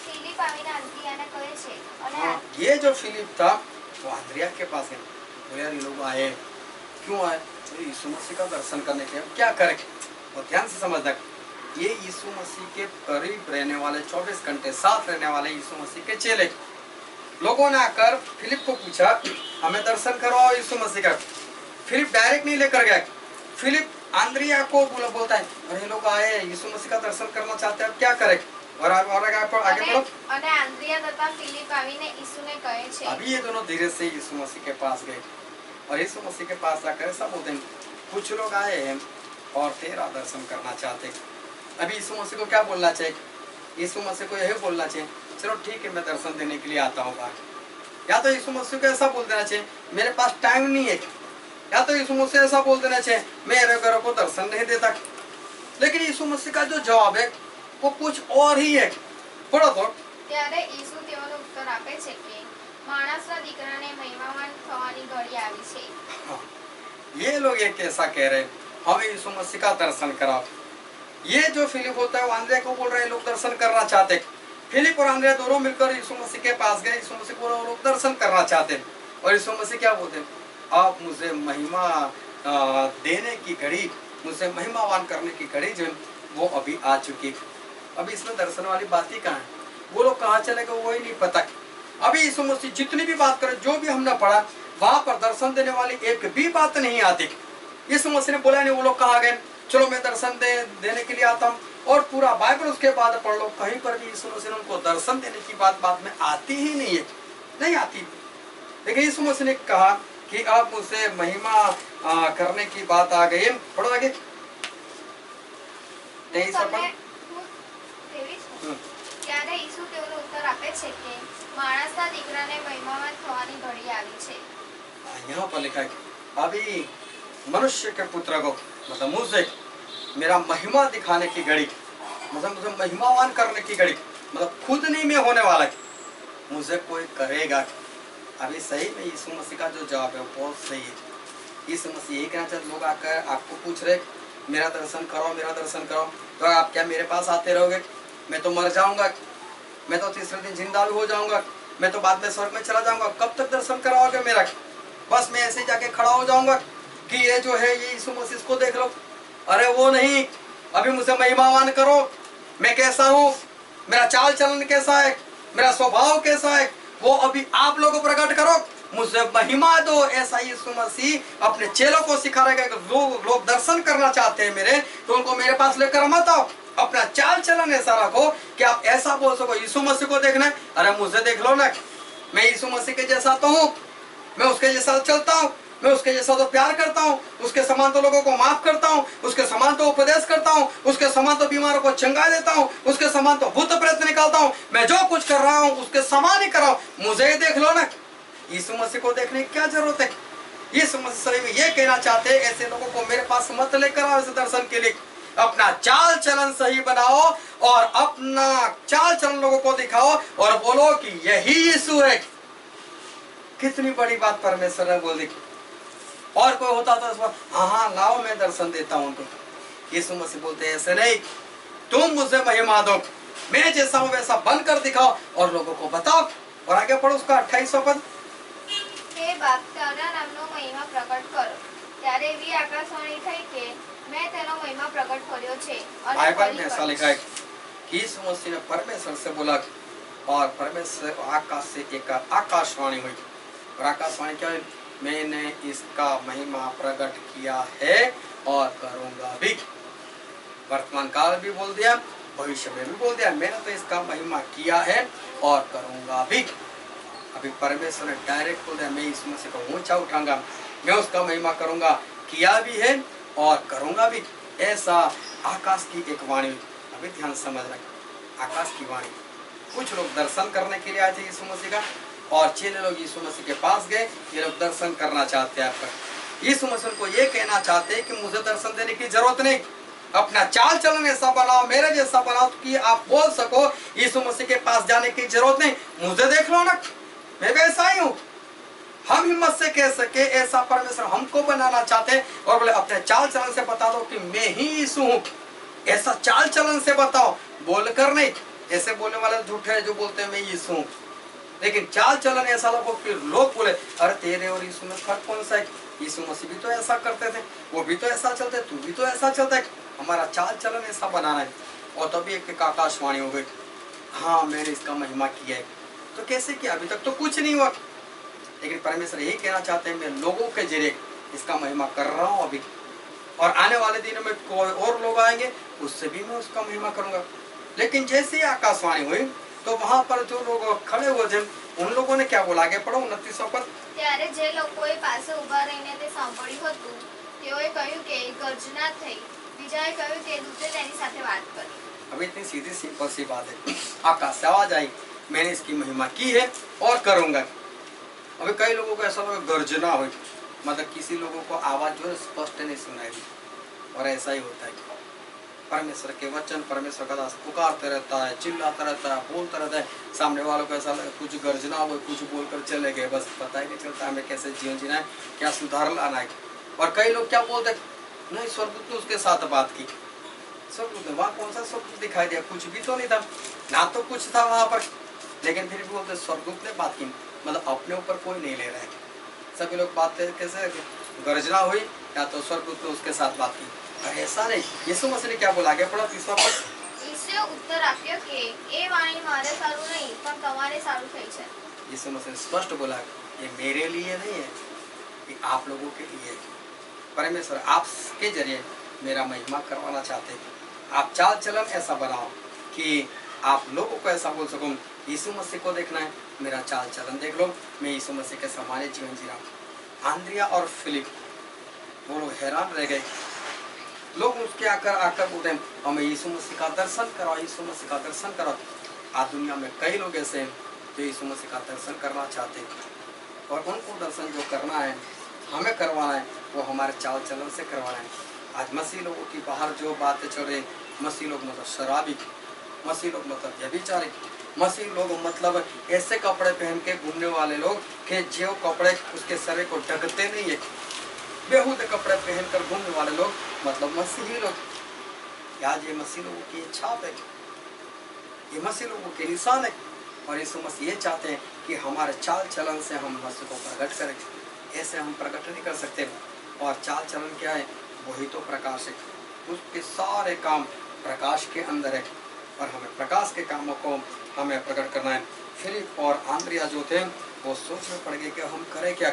ફિલિપ આવીને આંદ્રિયાને કહે છે અને हाँ, ये जो फिलिप था वो आंद्रिया के पास है. बोले यार ये लोग आए, क्यों आए? तो यीशु मसीह का दर्शन करने के लिए. क्या करें? और ध्यान से समझना, ये यीशु मसीह के करीब रहने वाले 24 घंटे साथ रहने वाले यीशु मसीह के चेले लोगों ने आकर फिलिप को पूछा हमें दर्शन करवाओ यीशु मसीह का. फिलिप डायरेक्ट नहीं लेकर गया. फिलिप आंद्रिया को बोलता है अरे लोग आए यीशु मसीह का दर्शन करना चाहते हैं, अब क्या करें? और आगे पढ़ो। અને આંદ્રિયા તથા ફિલિપ આવીને ઈસુને કહે છે अभी ये दोनों धीरे से यीशु मसीह के पास गए और यीशु मसीह के पास आकर सब बोलते हैं, कुछ लोग आए हैं और तेरा दर्शन करना चाहते। अभी यीशु मसीह को क्या बोलना चाहिए? यीशु मसीह को यही बोलना चाहिए, चलो ठीक है मैं दर्शन देने के लिए आता हूँ बाहर। या तो यीशु मसीह को ऐसा बोल देना चाहिए, मेरे पास टाइम नहीं है। या तो यीशु मसीह ऐसा बोल देना चाहिए, मेरे घरों को दर्शन नहीं देता। लेकिन यीशु मसीह का जो जवाब है वो कुछ और ही है। पढ़ो तो। ત્યારે ઈસુ તેઓનો ઉત્તર આપે છે કે માણસના દીકરાને મહિમાવાન થવાની ઘડી આવી છે। हाँ, ये लोग ये कैसा कह रहे हैं, हमें यीशु मसीह का दर्शन कराओ। ये जो फिलिप होता है वो आंद्रिया को बोल रहे हैं लोग दर्शन करना चाहते। फिलिप और आंद्रिया दोनों मिलकर यीशु मसीह के पास गए। यीशु मसीह को लोग दर्शन करना चाहते और यीशु मसीह क्या बोलते हैं, आप मुझे महिमा देने की घड़ी, मुझे महिमावान करने की घड़ी जो वो अभी आ चुकी। अभी इसमें दर्शन वाली बात ही कहाँ है? वो लोग कहाँ चले गए वही नहीं पता। अभी यीशु मसीह जितनी भी बात करे, जो भी हमने पढ़ा, वहां पर दर्शन देने वाली एक भी बात नहीं आती। यीशु मसीह ने बोला नहीं, वो लोग कहाँ गए, चलो मैं दर्शन देने के लिए आता हूँ। और पूरा बाइबल उसके बाद पढ़ लो, कहीं पर भी यीशु मसीह ने उनको दर्शन देने की बात में आती ही नहीं है, नहीं आती। लेकिन यीशु मसीह ने कहा कि अब मुझसे महिमा करने की बात आ गई। पढ़ो आगे। ત્યારે ઈસુ તેઓનો ઉત્તર આપે છે કે માણસના દીકરાને મહિમાવાન થવાની ઘડી આવી છે। यहाँ पर लिखा है अभी मनुष्य के पुत्र को, मतलब मुझे मेरा महिमा दिखाने की घड़ी, मतलब मुझे महिमावान करने की घड़ी, मतलब खुद नहीं मैं होने वाला है, मुझे कोई करेगा। अभी सही में यीशु मसीह का जो जवाब है वो बहुत सही है। यीशु मसीह यही कहना चाहते, लोग आकर आपको पूछ रहे मेरा दर्शन करो, मेरा दर्शन करो, तो आप क्या मेरे पास आते रहोगे? मैं तो मर जाऊंगा, मैं तो तीसरे दिन जिंदा भी हो जाऊंगा, मैं तो बाद में स्वर्ग में चला जाऊंगा, कब तक दर्शन कराओगे मेरा? बस मैं ऐसे जाके खड़ा हो जाऊंगा कि ये जो है ये यीशु मसीह को देख लो। अरे वो नहीं, अभी मुझे महिमावान करो, मैं कैसा हूँ, मेरा चाल चलन कैसा है, मेरा स्वभाव कैसा है, वो अभी आप लोगों को प्रकट करो, मुझे महिमा दो। ऐसा यीशु मसीह अपने चेलों को सिखा रहा है कि लोग दर्शन करना चाहते हैं मेरे, तो उनको मेरे पास लेकर मत आओ। अपना चाल चलन ऐसा रखो कि आप ऐसा बोल सको, यीशु मसीह को देखना है, अरे मुझे देख लो ना, मैं यीशु मसीह के जैसा तो हूँ, मैं उसके जैसा चलता हूँ, मैं उसके जैसा तो प्यार करता हूँ, उसके समान तो लोगों को माफ करता हूँ, उसके समान तो उपदेश करता हूँ, उसके समान तो बीमारों को चंगा देता हूँ, उसके समान तो भूत प्रेत निकालता हूँ, मैं जो कुछ कर रहा हूँ उसके समान ही कर रहा हूँ, मुझे ही देख लो ना। यीशु मसीह को देखने की क्या जरूरत है? यीशु मसीह सही में ये कहना चाहते हैं, ऐसे लोगों को मेरे पास मत लेकर आओ इस दर्शन के लिए। अपना चाल चलन सही बनाओ और अपना चाल चलन लोगों को दिखाओ और बोलो कि यही यीशु है। कितनी बड़ी बात परमेश्वर ने बोल दी। और कोई होता तो हाँ लाओ मैं दर्शन देता हूं। तो यीशु मसीह बोलते हैं ऐसे नहीं, तुम मुझे महिमा दो, मैं जैसा हूं वैसा बनकर दिखाओ और लोगों को बताओ। और आगे पढ़ो उसका 28वां पद। हे बाप, તારા નામનો મહિમા પ્રગટ કરો। ત્યારે એવી આકાશવાણી થઈ કે मैं तेरा महिमा प्रकट કર્યો છે। बाइबल में ऐसा लिखा है कि यीशु मसीह ने परमेश्वर से बोला और परमेश्वर आकाश से एक आकाशवाणी हुई। और आकाशवाणी क्या है? मैंने इसका महिमा प्रकट किया है और करूंगा भी। वर्तमान काल भी बोल दिया, भविष्य में भी बोल दिया, मैंने तो इसका महिमा किया है और करूंगा भी। अभी परमेश्वर ने डायरेक्ट बोल दिया, मैं यीशु मसीह को ऊंचा उठाऊंगा, मैं उसका महिमा करूंगा, किया भी है और करूंगा भी। ऐसा आकाश की एक वाणी। अभी ध्यान समझना, आकाश की वाणी। कुछ लोग दर्शन करने के लिए आए थे यीशु मसीह का और चेले लोग यीशु मसीह के पास गए। ये लोग दर्शन करना चाहते हैं आपका। यीशु मसीह को ये कहना चाहते हैं कि मुझे दर्शन देने की जरूरत नहीं, अपना चाल चलन ऐसा बनाओ, मेरे जैसा बनाओ कि आप बोल सको यीशु मसीह के पास जाने की जरूरत नहीं, मुझे देख लो ना, मैं वैसा ही हूँ। हम हिम्मत से कह सके ऐसा परमेश्वर हमको बनाना चाहते हैं और बोले अपने चाल चलन से बता दो कि मैं ही यीशु हूँ। ऐसा चाल चलन से बताओ, बोलकर नहीं। ऐसे बोलने वाले झूठे हैं जो बोलते हैं मैं यीशु हूँ, लेकिन चाल चलन ऐसा लगो कि लोग बोले अरे तेरे और यीशु में फर्क कौन सा है? यीशु मसीह भी तो ऐसा करते थे, वो भी तो ऐसा चलते, तू भी तो ऐसा चलता है। हमारा चाल चलन ऐसा बनाना है। और तभी एक आकाशवाणी हो गई, हाँ मैंने इसका महिमा किया है। तो कैसे किया? अभी तक तो कुछ नहीं हुआ, लेकिन परमेश्वर यही कहना चाहते हैं मैं लोगों के जरिए इसका महिमा कर रहा हूँ अभी, और आने वाले दिनों में कोई और लोग आएंगे उससे भी मैं उसका महिमा करूंगा। लेकिन जैसे ही आकाशवाणी हुई तो वहां पर जो लोग खड़े हुए थे उन लोगों ने क्या बोला? आगे पढ़ो 29 पर। ત્યારે જે લોકોએ પાસે ઊભા રહીને તે સાંભળ્યું હતું તેઓએ કહ્યું કે ગર્જના થઈ. બીજાએ કહ્યું કે દૂતે તેની સાથે વાત કરી. अब इतनी सीधी सिंपल सी बात है, आकाश से आवाज आई, मैंने इसकी महिमा की है और करूंगा। अभी कई लोगों को ऐसा लगा गर्जना हुई, मतलब किसी लोगों को आवाज जो है स्पष्ट नहीं सुनाई दी, और ऐसा ही होता है। परमेश्वर के वचन, परमेश्वर का दास पुकारते रहता है, चिल्लाता रहता है, बोलता रहता है, सामने वालों को ऐसा लगे कुछ गर्जना हो, कुछ बोलकर चले गए, बस पता ही नहीं चलता हमें कैसे जीवन जीना है, क्या सुधार लाना है। और कई लोग क्या बोलते हैं, नहीं स्वर्गदूत ने उसके साथ बात की। स्वर्गदूत ने वहाँ कौन सा स्वर्गदूत दिखाई दिया? कुछ भी तो नहीं था, ना तो कुछ था वहाँ पर, लेकिन फिर भी बोलते स्वर्गदूत ने बात की, मतलब अपने ऊपर कोई नहीं ले रहा है। सभी लोग बात कैसे, गर्जना हुई या तो स्वर्गदूत ने उसके साथ बात की, और ऐसा नहीं। यीशु मसीह ने क्या बोला? आगे पढ़ो 30वां पद। ઈસુએ ઉત્તર આપ્યો કે એ વાણી મારે સારું નહીં પણ તમારે સારું થઈ છે. यीशु मसीह ने स्पष्ट बोला ये मेरे लिए नहीं है, ये आप लोगों के लिए है। परमेश्वर आपके जरिए मेरा महिमा करवाना चाहते हैं। आप चाल चलन ऐसा बनाओ कि आप लोगों को ऐसा बोल सकूं, यीशु मसीह को देखना है, मेरा चाल चलन देख लो, मैं यीशु मसीह के समान जीवन जी रहा हूँ। आंद्रिया और फिलिप वो लोग हैरान रह गए। लोग उसके आकर बोलते हैं हमें यीशु मसीह का दर्शन कराओ, यीशु मसीह का दर्शन कराओ। आज दुनिया में कई लोग ऐसे हैं जो यीशु मसीह का दर्शन करना चाहते हैं, और उनको दर्शन जो करना है, हमें करवाना है, वो हमारे चाल चलन से करवाना है। आज मसीह लोगों की बाहर जो बातें चल रही, मसीह लोग मतलब शराबी, मसीह लोग मतलब व्यभिचारी, मसीह लोग मतलब ऐसे कपड़े पहन के घूमने वाले लोग कि जो कपड़े उसके शरीर को ढकते नहीं है, बेहूदे कपड़े पहनकर घूमने वाले लोग मतलब मसीही लोग। आज ये मसीह लोगों की छाप है, ये मसीह लोगों के निशान है, और यीशु मसीह ये चाहते हैं कि हमारे चाल चलन से हम मसीह को प्रकट करें। ऐसे हम प्रकट नहीं कर सकते, और चाल चलन क्या है? वही तो प्रकाश है, उसके सारे काम प्रकाश के अंदर है, और हमें प्रकाश के कामों को हमें प्रकट करना है। फिलिप और आंद्रिया जो थे वो सोच में पड़ गए कि हम करें क्या,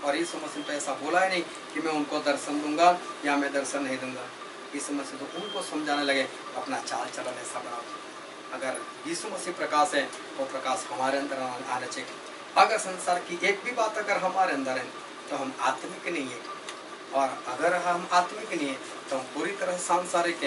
और यीशु मसीह तो ऐसा बोला ही नहीं कि मैं उनको दर्शन दूंगा या मैं दर्शन नहीं दूंगा। यीशु मसीह तो उनको समझाने लगे अपना चाल चलन ऐसा बनाओ। अगर यीशु मसीह प्रकाश है वो प्रकाश हमारे अंदर आना चाहिए। अगर संसार की एक भी बात अगर हमारे अंदर है तो हम आत्मिक नहीं है, और अगर हम आत्मिक नहीं है तो हम पूरी तरह सांसारिक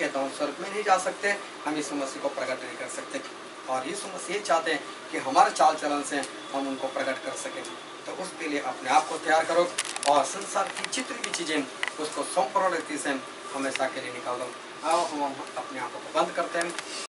है तो हम स्वर्ग में नहीं जा सकते, हम यीशु मसीह को प्रकट नहीं कर सकते। और यीशु मसीह चाहते हैं कि हमारे चाल चलन से हम उनको प्रकट कर सकें। तो उसके लिए अपने आप को तैयार करो, और संसार की जितनी भी चीज़ें उसको संपूर्ण रीति से हमेशा के लिए निकाल दो। आओ हम अपने आप को बंद करते हैं।